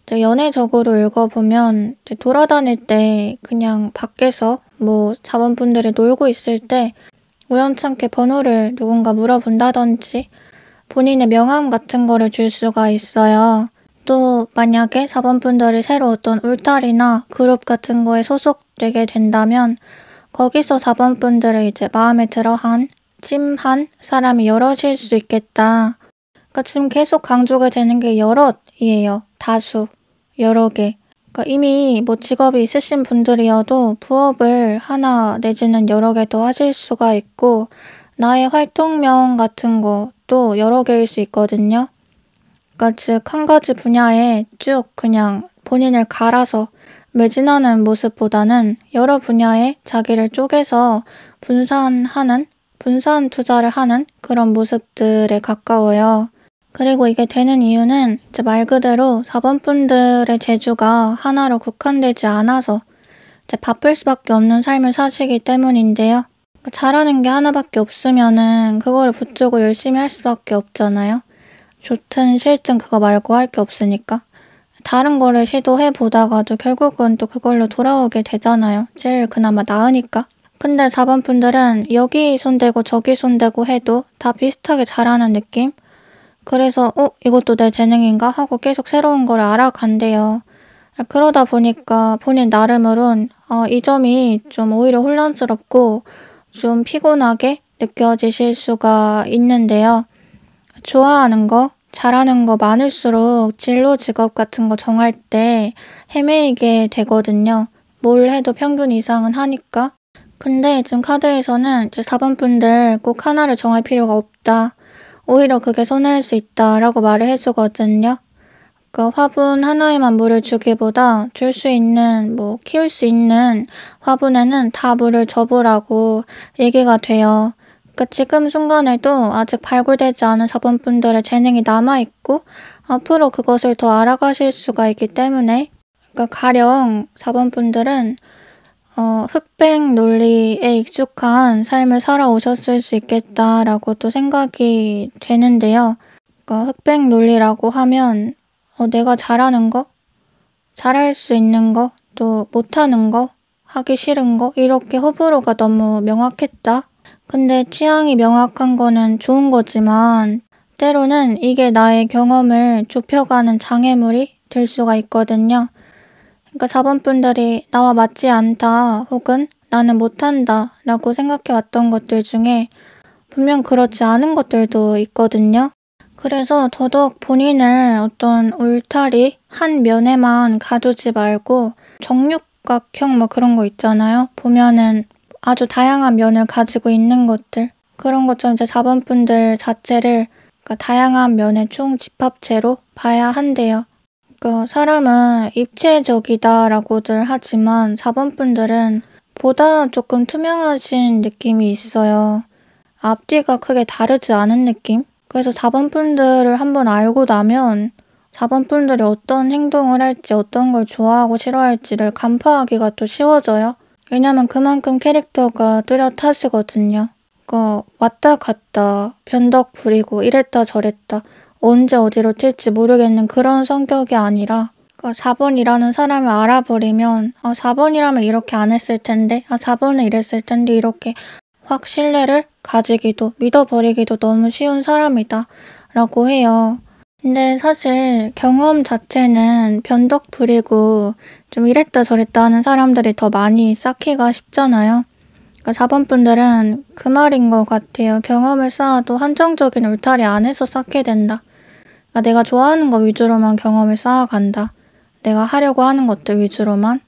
이제 연애적으로 읽어보면 이제 돌아다닐 때 그냥 밖에서 뭐 자본분들이 놀고 있을 때 우연찮게 번호를 누군가 물어본다든지 본인의 명함 같은 거를 줄 수가 있어요. 또 만약에 4번 분들이 새로 어떤 울타리나 그룹 같은 거에 소속되게 된다면 거기서 4번 분들을 이제 마음에 들어한, 찜한 사람이 여럿일 수 있겠다. 그러니까 지금 계속 강조가 되는 게 여럿이에요. 다수, 여러 개. 그러니까 이미 뭐 직업이 있으신 분들이어도 부업을 하나 내지는 여러 개 더 하실 수가 있고 나의 활동명 같은 것도 여러 개일 수 있거든요. 그러니까 즉 한 가지 분야에 쭉 그냥 본인을 갈아서 매진하는 모습보다는 여러 분야에 자기를 쪼개서 분산 투자를 하는 그런 모습들에 가까워요. 그리고 이게 되는 이유는 이제 말 그대로 4번 분들의 재주가 하나로 국한되지 않아서 이제 바쁠 수밖에 없는 삶을 사시기 때문인데요. 잘하는 게 하나밖에 없으면은 그거를 붙들고 열심히 할 수밖에 없잖아요. 좋든 싫든 그거 말고 할 게 없으니까. 다른 거를 시도해 보다가도 결국은 또 그걸로 돌아오게 되잖아요. 제일 그나마 나으니까. 근데 4번 분들은 여기 손대고 저기 손대고 해도 다 비슷하게 잘하는 느낌? 그래서 이것도 내 재능인가 하고 계속 새로운 걸 알아간대요. 그러다 보니까 본인 나름으론 이 점이 좀 오히려 혼란스럽고 좀 피곤하게 느껴지실 수가 있는데요. 좋아하는 거, 잘하는 거 많을수록 진로 직업 같은 거 정할 때 헤매이게 되거든요. 뭘 해도 평균 이상은 하니까. 근데 지금 카드에서는 이제 4번 분들 꼭 하나를 정할 필요가 없다. 오히려 그게 손해일 수 있다라고 말을 해주거든요. 그러니까 화분 하나에만 물을 주기보다 줄 수 있는 키울 수 있는 화분에는 다 물을 줘보라고 얘기가 돼요. 그러니까 지금 순간에도 아직 발굴되지 않은 4번 분들의 재능이 남아있고 앞으로 그것을 더 알아가실 수가 있기 때문에 그러니까 가령 4번 분들은 흑백 논리에 익숙한 삶을 살아오셨을 수 있겠다라고 또 생각이 되는데요. 그러니까 흑백 논리라고 하면 내가 잘하는 거, 잘할 수 있는 거, 또 못하는 거, 하기 싫은 거 이렇게 호불호가 너무 명확했다. 근데 취향이 명확한 거는 좋은 거지만 때로는 이게 나의 경험을 좁혀가는 장애물이 될 수가 있거든요. 그러니까 4번분들이 나와 맞지 않다 혹은 나는 못한다 라고 생각해 왔던 것들 중에 분명 그렇지 않은 것들도 있거든요. 그래서 더더욱 본인을 어떤 울타리 한 면에만 가두지 말고 정육각형 뭐 그런 거 있잖아요. 보면은 아주 다양한 면을 가지고 있는 것들. 그런 것처럼 이제 4번분들 자체를 그러니까 다양한 면의 총 집합체로 봐야 한대요. 그러니까 사람은 입체적이다라고들 하지만 4번분들은 보다 조금 투명하신 느낌이 있어요. 앞뒤가 크게 다르지 않은 느낌? 그래서 4번분들을 한번 알고 나면 4번분들이 어떤 행동을 할지 어떤 걸 좋아하고 싫어할지를 간파하기가 또 쉬워져요. 왜냐면 그만큼 캐릭터가 뚜렷하시거든요. 그러니까 왔다 갔다 변덕 부리고 이랬다 저랬다 언제 어디로 튈지 모르겠는 그런 성격이 아니라 그러니까 4번이라는 사람을 알아버리면 4번이라면 이렇게 안 했을 텐데 4번은 이랬을 텐데 이렇게 확 신뢰를 가지기도 믿어버리기도 너무 쉬운 사람이다 라고 해요. 근데 사실 경험 자체는 변덕 부리고 좀 이랬다 저랬다 하는 사람들이 더 많이 쌓기가 쉽잖아요. 그러니까 4번분들은 그 말인 것 같아요. 경험을 쌓아도 한정적인 울타리 안에서 쌓게 된다. 그러니까 내가 좋아하는 거 위주로만 경험을 쌓아간다. 내가 하려고 하는 것들 위주로만.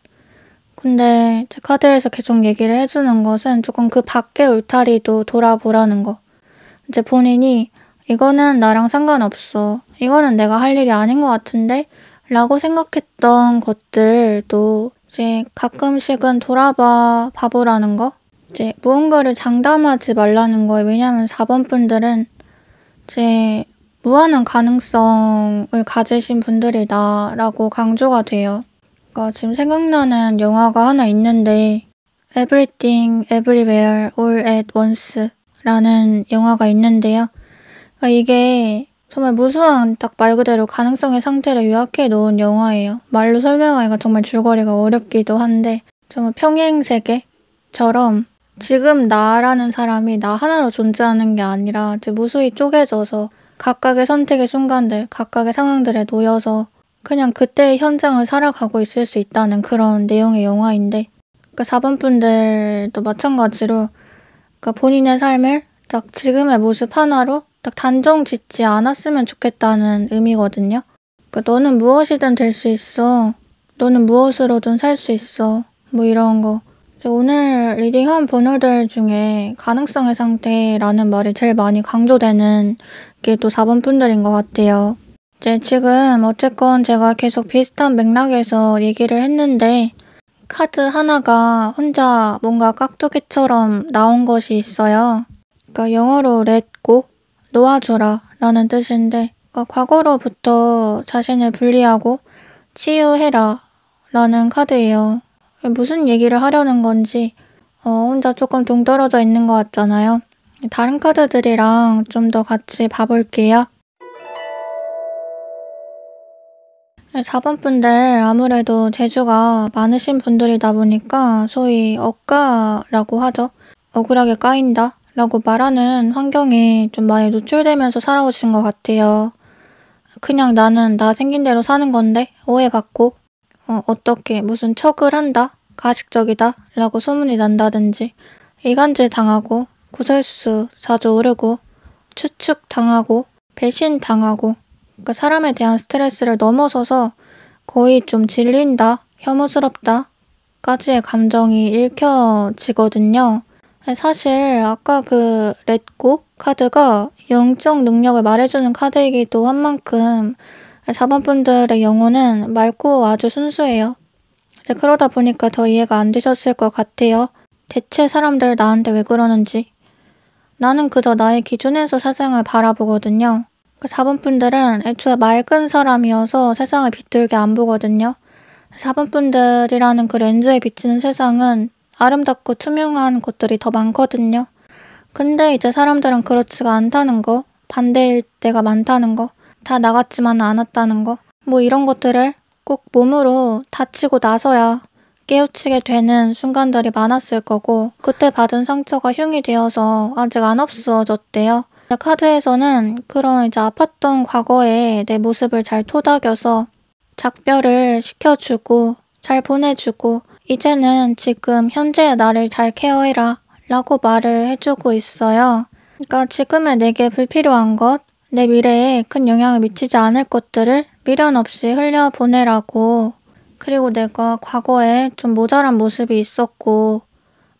근데 제 카드에서 계속 얘기를 해주는 것은 조금 그 밖의 울타리도 돌아보라는 거. 이제 본인이 이거는 나랑 상관없어. 이거는 내가 할 일이 아닌 것 같은데? 라고 생각했던 것들도 이제 가끔씩은 봐보라는 거. 이제 무언가를 장담하지 말라는 거예요. 왜냐하면 4번분들은 이제 무한한 가능성을 가지신 분들이다 라고 강조가 돼요. 그러니까 지금 생각나는 영화가 하나 있는데 Everything Everywhere All at Once 라는 영화가 있는데요. 그러니까 이게 정말 무수한 딱 말 그대로 가능성의 상태를 요약해 놓은 영화예요. 말로 설명하기가 정말 줄거리가 어렵기도 한데 정말 평행세계처럼 지금 나라는 사람이 나 하나로 존재하는 게 아니라 이제 무수히 쪼개져서 각각의 선택의 순간들, 각각의 상황들에 놓여서 그냥 그때의 현장을 살아가고 있을 수 있다는 그런 내용의 영화인데 그러니까 4번분들도 마찬가지로 그러니까 본인의 삶을 딱 지금의 모습 하나로 딱 단정 짓지 않았으면 좋겠다는 의미거든요. 그러니까 너는 무엇이든 될 수 있어. 너는 무엇으로든 살 수 있어. 뭐 이런 거. 오늘 리딩한 번호들 중에 가능성의 상태라는 말이 제일 많이 강조되는 게 또 4번분들인 것 같아요. 이제 지금 어쨌건 제가 계속 비슷한 맥락에서 얘기를 했는데 카드 하나가 혼자 뭔가 깍두기처럼 나온 것이 있어요. 그러니까 영어로 let go, 놓아줘라 라는 뜻인데 그러니까 과거로부터 자신을 분리하고 치유해라 라는 카드예요. 무슨 얘기를 하려는 건지 혼자 조금 동떨어져 있는 것 같잖아요. 다른 카드들이랑 좀 더 같이 봐볼게요. 4번분들 아무래도 재주가 많으신 분들이다 보니까 소위 억가라고 하죠. 억울하게 까인다 라고 말하는 환경에 좀 많이 노출되면서 살아오신 것 같아요. 그냥 나는 나 생긴 대로 사는 건데 오해받고 어떻게 무슨 척을 한다? 가식적이다? 라고 소문이 난다든지 이간질 당하고 구설수 자주 오르고 추측당하고 배신당하고 그러니까 사람에 대한 스트레스를 넘어서서 거의 좀 질린다, 혐오스럽다 까지의 감정이 읽혀지거든요. 사실 아까 그 렛고 카드가 영적 능력을 말해주는 카드이기도 한 만큼 4번분들의 영혼은 맑고 아주 순수해요. 이제 그러다 보니까 더 이해가 안 되셨을 것 같아요. 대체 사람들 나한테 왜 그러는지. 나는 그저 나의 기준에서 세상을 바라보거든요. 그 4번분들은 애초에 맑은 사람이어서 세상을 비뚤게 안 보거든요. 4번분들이라는 그 렌즈에 비치는 세상은 아름답고 투명한 것들이 더 많거든요. 근데 이제 사람들은 그렇지가 않다는 거, 반대일 때가 많다는 거, 다 나같지만은 않았다는 거, 뭐 이런 것들을 꼭 몸으로 다치고 나서야 깨우치게 되는 순간들이 많았을 거고 그때 받은 상처가 흉이 되어서 아직 안 없어졌대요. 카드에서는 그런 이제 아팠던 과거에 내 모습을 잘 토닥여서 작별을 시켜주고 잘 보내주고 이제는 지금 현재의 나를 잘 케어해라 라고 말을 해주고 있어요. 그러니까 지금의 내게 불필요한 것, 내 미래에 큰 영향을 미치지 않을 것들을 미련 없이 흘려보내라고. 그리고 내가 과거에 좀 모자란 모습이 있었고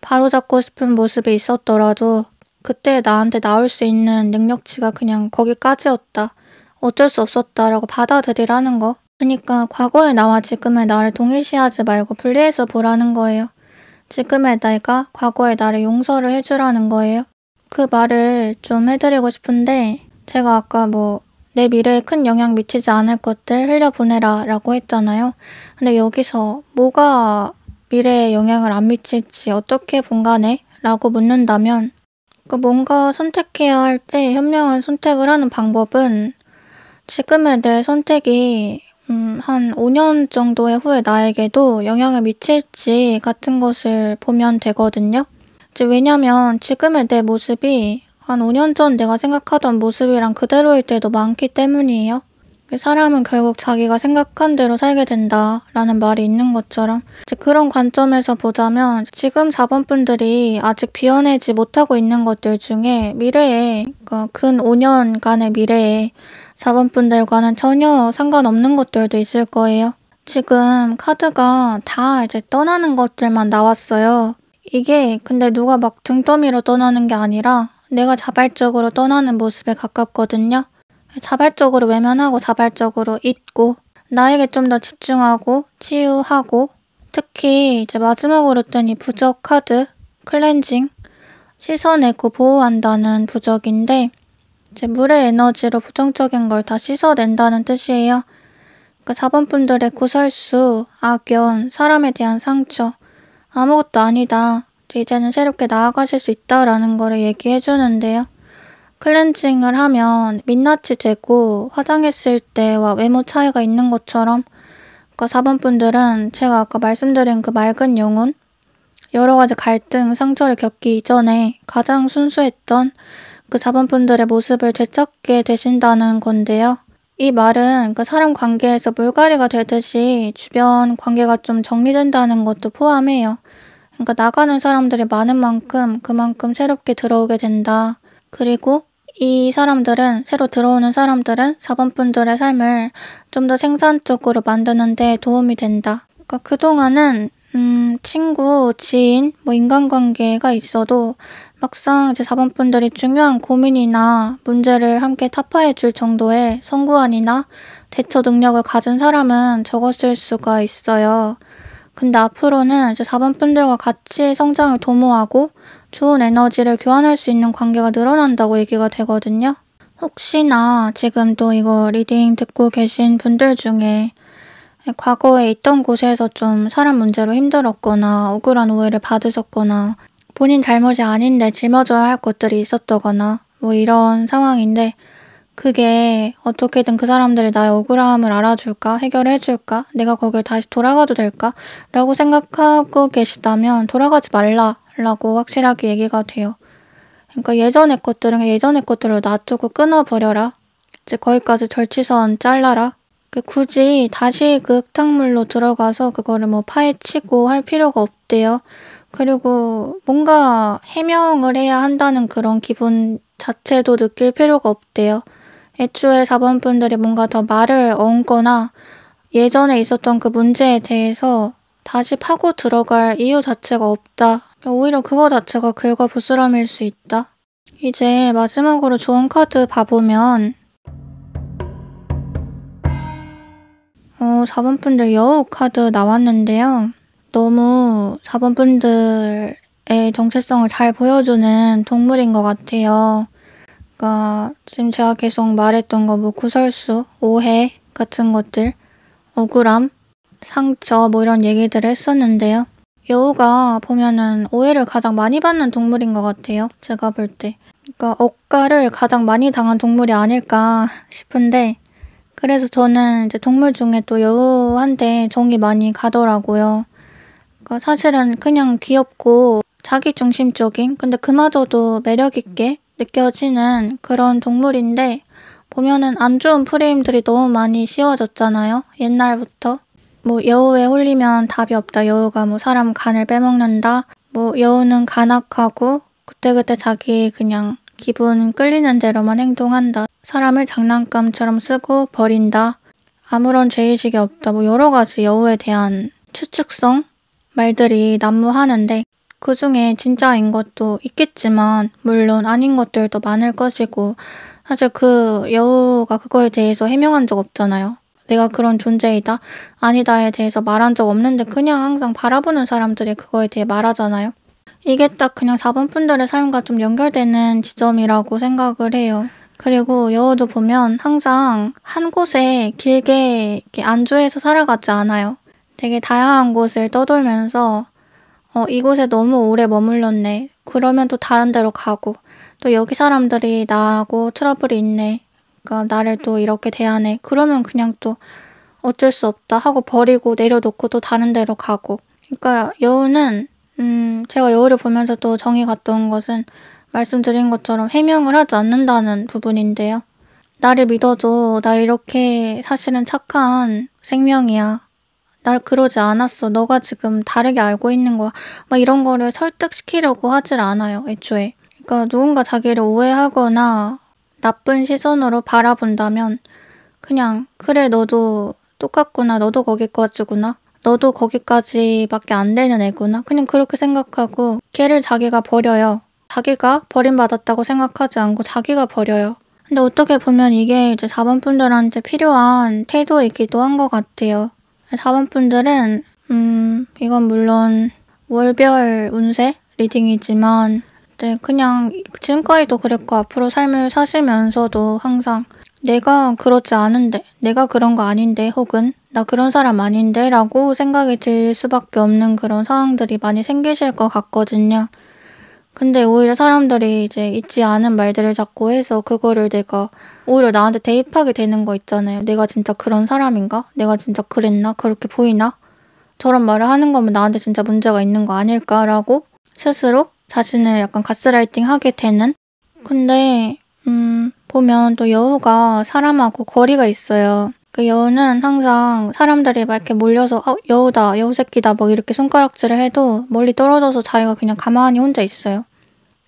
바로잡고 싶은 모습이 있었더라도 그때 나한테 나올 수 있는 능력치가 그냥 거기까지였다. 어쩔 수 없었다라고 받아들이라는 거. 그러니까 과거의 나와 지금의 나를 동일시하지 말고 분리해서 보라는 거예요. 지금의 내가 과거의 나를 용서를 해주라는 거예요. 그 말을 좀 해드리고 싶은데 제가 아까 내 미래에 큰 영향 미치지 않을 것들 흘려보내라 라고 했잖아요. 근데 여기서 뭐가 미래에 영향을 안 미칠지 어떻게 분간해? 라고 묻는다면 뭔가 선택해야 할 때 현명한 선택을 하는 방법은 지금의 내 선택이 한 5년 정도의 후에 나에게도 영향을 미칠지 같은 것을 보면 되거든요. 왜냐면 지금의 내 모습이 한 5년 전 내가 생각하던 모습이랑 그대로일 때도 많기 때문이에요. 사람은 결국 자기가 생각한 대로 살게 된다라는 말이 있는 것처럼 그런 관점에서 보자면 지금 4번 분들이 아직 비워내지 못하고 있는 것들 중에 미래에 그러니까 근 5년간의 미래에 4번 분들과는 전혀 상관없는 것들도 있을 거예요. 지금 카드가 다 이제 떠나는 것들만 나왔어요. 이게 근데 누가 막 등 떠밀어 떠나는 게 아니라 내가 자발적으로 떠나는 모습에 가깝거든요. 자발적으로 외면하고 자발적으로 잊고 나에게 좀 더 집중하고 치유하고 특히 이제 마지막으로 뜬 이 부적 카드 클렌징 씻어내고 보호한다는 부적인데 이제 물의 에너지로 부정적인 걸 다 씻어낸다는 뜻이에요. 그러니까 4번 분들의 구설수, 악연, 사람에 대한 상처 아무것도 아니다. 이제는 새롭게 나아가실 수 있다라는 거를 얘기해 주는데요. 클렌징을 하면 민낯이 되고 화장했을 때와 외모 차이가 있는 것처럼 그러니까 4번 분들은 제가 아까 말씀드린 그 맑은 영혼 여러 가지 갈등, 상처를 겪기 이전에 가장 순수했던 그 4번 분들의 모습을 되찾게 되신다는 건데요. 이 말은 그 사람 관계에서 물갈이가 되듯이 주변 관계가 좀 정리된다는 것도 포함해요. 그러니까 나가는 사람들이 많은 만큼 그만큼 새롭게 들어오게 된다. 그리고 이 사람들은 새로 들어오는 사람들은 4번 분들의 삶을 좀 더 생산적으로 만드는 데 도움이 된다. 그러니까 그동안은 친구, 지인, 인간관계가 있어도 막상 이제 4번 분들이 중요한 고민이나 문제를 함께 타파해 줄 정도의 성구안이나 대처 능력을 가진 사람은 적었을 수가 있어요. 근데 앞으로는 이제 4번 분들과 같이 성장을 도모하고 좋은 에너지를 교환할 수 있는 관계가 늘어난다고 얘기가 되거든요. 혹시나 지금 또 이거 리딩 듣고 계신 분들 중에 과거에 있던 곳에서 좀 사람 문제로 힘들었거나 억울한 오해를 받으셨거나 본인 잘못이 아닌데 짊어져야 할 것들이 있었다거나 이런 상황인데 그게 어떻게든 그 사람들이 나의 억울함을 알아줄까? 해결해줄까? 내가 거길 다시 돌아가도 될까? 라고 생각하고 계시다면 돌아가지 말라라고 확실하게 얘기가 돼요. 그러니까 예전의 것들은 예전의 것들로 놔두고 끊어버려라. 이제 거기까지 절치선 잘라라. 굳이 다시 그 흙탕물로 들어가서 그거를 파헤치고 할 필요가 없대요. 그리고 뭔가 해명을 해야 한다는 그런 기분 자체도 느낄 필요가 없대요. 애초에 4번 분들이 뭔가 더 말을 얹거나 예전에 있었던 그 문제에 대해서 다시 파고 들어갈 이유 자체가 없다. 오히려 그거 자체가 긁어부스럼일 수 있다. 이제 마지막으로 좋은 카드 봐보면 4번 분들 여우 카드 나왔는데요. 너무 4번 분들의 정체성을 잘 보여주는 동물인 것 같아요. 그러니까 지금 제가 계속 말했던 거 구설수, 오해 같은 것들, 억울함, 상처 이런 얘기들을 했었는데요. 여우가 보면은 오해를 가장 많이 받는 동물인 것 같아요. 제가 볼 때. 그러니까 억가를 가장 많이 당한 동물이 아닐까 싶은데 그래서 저는 이제 동물 중에 또 여우한테 정이 많이 가더라고요. 그러니까 사실은 그냥 귀엽고 자기중심적인 근데 그마저도 매력있게 느껴지는 그런 동물인데 보면은 안 좋은 프레임들이 너무 많이 씌워졌잖아요. 옛날부터. 뭐 여우에 홀리면 답이 없다. 여우가 뭐 사람 간을 빼먹는다. 뭐 여우는 간악하고 그때그때 자기 그냥 기분 끌리는 대로만 행동한다. 사람을 장난감처럼 쓰고 버린다. 아무런 죄의식이 없다. 뭐 여러 가지 여우에 대한 추측성 말들이 난무하는데 그중에 진짜인 것도 있겠지만 물론 아닌 것들도 많을 것이고 사실 그 여우가 그거에 대해서 해명한 적 없잖아요. 내가 그런 존재이다, 아니다에 대해서 말한 적 없는데 그냥 항상 바라보는 사람들이 그거에 대해 말하잖아요. 이게 딱 그냥 4번 분들의 삶과 좀 연결되는 지점이라고 생각을 해요. 그리고 여우도 보면 항상 한 곳에 길게 이렇게 안주해서 살아가지 않아요. 되게 다양한 곳을 떠돌면서 이곳에 너무 오래 머물렀네. 그러면 또 다른 데로 가고 또 여기 사람들이 나하고 트러블이 있네. 그러니까 나를 또 이렇게 대하네. 그러면 그냥 또 어쩔 수 없다 하고 버리고 내려놓고 또 다른 데로 가고. 그러니까 여우는 제가 여우를 보면서 또 정이 갔던 것은 말씀드린 것처럼 해명을 하지 않는다는 부분인데요. 나를 믿어줘. 나 이렇게 사실은 착한 생명이야. 날 그러지 않았어. 너가 지금 다르게 알고 있는 거야. 막 이런 거를 설득시키려고 하질 않아요, 애초에. 그러니까 누군가 자기를 오해하거나 나쁜 시선으로 바라본다면 그냥 그래 너도 똑같구나. 너도 거기까지구나. 너도 거기까지밖에 안 되는 애구나. 그냥 그렇게 생각하고 걔를 자기가 버려요. 자기가 버림받았다고 생각하지 않고 자기가 버려요. 근데 어떻게 보면 이게 이제 4번 분들한테 필요한 태도이기도 한 것 같아요. 4번 분들은 이건 물론 월별 운세 리딩이지만 그냥 지금까지도 그랬고 앞으로 삶을 사시면서도 항상 내가 그렇지 않은데, 내가 그런 거 아닌데, 혹은 나 그런 사람 아닌데 라고 생각이 들 수밖에 없는 그런 상황들이 많이 생기실 것 같거든요. 근데 오히려 사람들이 이제 있지 않은 말들을 자꾸 해서 그거를 내가 오히려 나한테 대입하게 되는 거 있잖아요. 내가 진짜 그런 사람인가? 내가 진짜 그랬나? 그렇게 보이나? 저런 말을 하는 거면 나한테 진짜 문제가 있는 거 아닐까라고 스스로 자신을 약간 가스라이팅 하게 되는? 근데 보면 또 여우가 사람하고 거리가 있어요. 그 여우는 항상 사람들이 막 이렇게 몰려서 여우다, 여우 새끼다 뭐 이렇게 손가락질을 해도 멀리 떨어져서 자기가 그냥 가만히 혼자 있어요.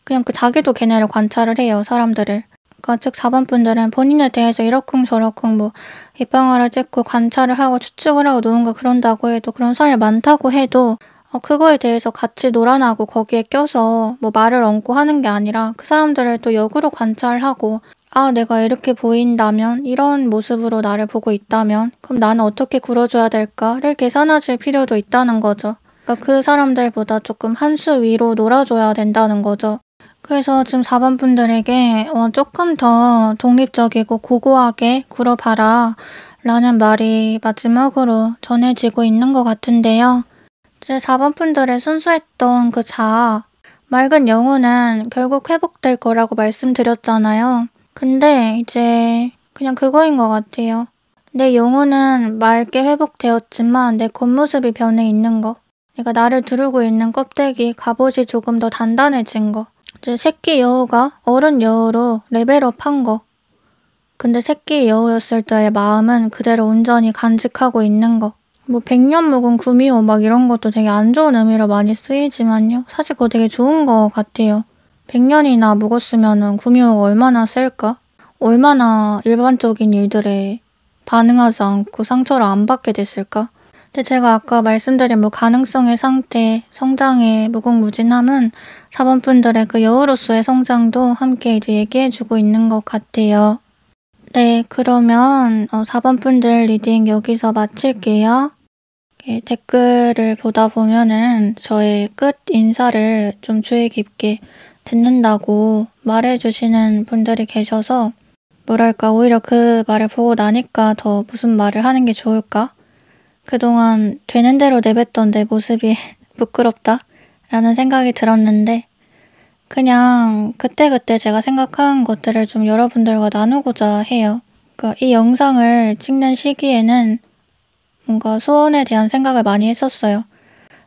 그냥 그 자기도 걔네를 관찰을 해요, 사람들을. 그러니까 즉 4번 분들은 본인에 대해서 이러쿵저러쿵 뭐 입방아를 찍고 관찰을 하고 추측을 하고 누군가 그런다고 해도 그런 사람이 많다고 해도 그거에 대해서 같이 놀아나고 거기에 껴서 뭐 말을 얹고 하는 게 아니라 그 사람들을 또 역으로 관찰하고 내가 이렇게 보인다면, 이런 모습으로 나를 보고 있다면 그럼 나는 어떻게 굴어줘야 될까를 계산하실 필요도 있다는 거죠. 그러니까 그 사람들보다 조금 한 수 위로 놀아줘야 된다는 거죠. 그래서 지금 4번 분들에게 조금 더 독립적이고 고고하게 굴어봐라 라는 말이 마지막으로 전해지고 있는 것 같은데요. 이제 4번 분들의 순수했던 그 자아, 맑은 영혼은 결국 회복될 거라고 말씀드렸잖아요. 근데 이제 그냥 그거인 것 같아요. 내 영혼은 맑게 회복되었지만 내 겉모습이 변해 있는 거. 내가 나를 두르고 있는 껍데기, 갑옷이 조금 더 단단해진 거. 이제 새끼 여우가 어른 여우로 레벨업한 거. 근데 새끼 여우였을 때의 마음은 그대로 온전히 간직하고 있는 거. 뭐 100년 묵은 구미호 막 이런 것도 되게 안 좋은 의미로 많이 쓰이지만요. 사실 그거 되게 좋은 것 같아요. 100년이나 묵었으면은 구미호가 얼마나 셀까? 얼마나 일반적인 일들에 반응하지 않고 상처를 안 받게 됐을까? 근데 제가 아까 말씀드린 뭐 가능성의 상태, 성장의 무궁무진함은 4번 분들의 그 여우로서의 성장도 함께 이제 얘기해주고 있는 것 같아요. 네, 그러면 4번 분들 리딩 여기서 마칠게요. 댓글을 보다 보면은 저의 끝 인사를 좀 주의 깊게 듣는다고 말해주시는 분들이 계셔서 뭐랄까 오히려 그 말을 보고 나니까 더 무슨 말을 하는 게 좋을까? 그동안 되는 대로 내뱉던 내 모습이 부끄럽다 라는 생각이 들었는데 그냥 그때그때 제가 생각하는 것들을 좀 여러분들과 나누고자 해요. 그러니까 이 영상을 찍는 시기에는 뭔가 소원에 대한 생각을 많이 했었어요.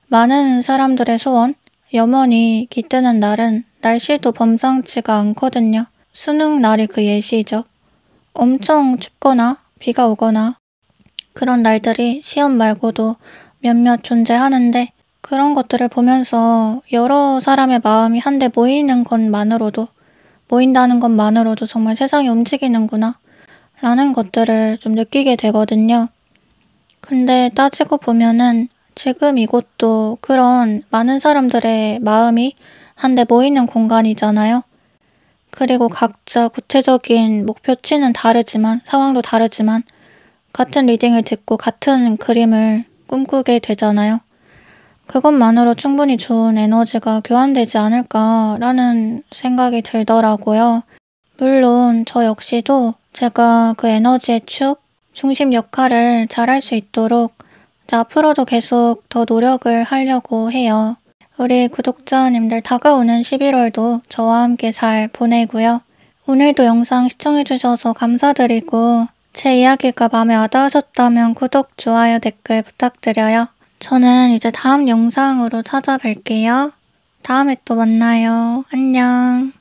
많은 사람들의 소원, 염원이 깃드는 날은 날씨도 범상치가 않거든요. 수능 날이 그 예시죠. 엄청 춥거나 비가 오거나 그런 날들이 시험 말고도 몇몇 존재하는데 그런 것들을 보면서 여러 사람의 마음이 한데 모인다는 것만으로도 정말 세상이 움직이는구나 라는 것들을 좀 느끼게 되거든요. 근데 따지고 보면은 지금 이곳도 그런 많은 사람들의 마음이 한데 모이는 공간이잖아요. 그리고 각자 구체적인 목표치는 다르지만, 상황도 다르지만 같은 리딩을 듣고 같은 그림을 꿈꾸게 되잖아요. 그것만으로 충분히 좋은 에너지가 교환되지 않을까라는 생각이 들더라고요. 물론 저 역시도 제가 그 에너지의 중심 역할을 잘할 수 있도록 이제 앞으로도 계속 더 노력을 하려고 해요. 우리 구독자님들 다가오는 11월도 저와 함께 잘 보내고요. 오늘도 영상 시청해주셔서 감사드리고 제 이야기가 마음에 와닿으셨다면 구독, 좋아요, 댓글 부탁드려요. 저는 이제 다음 영상으로 찾아뵐게요. 다음에 또 만나요. 안녕.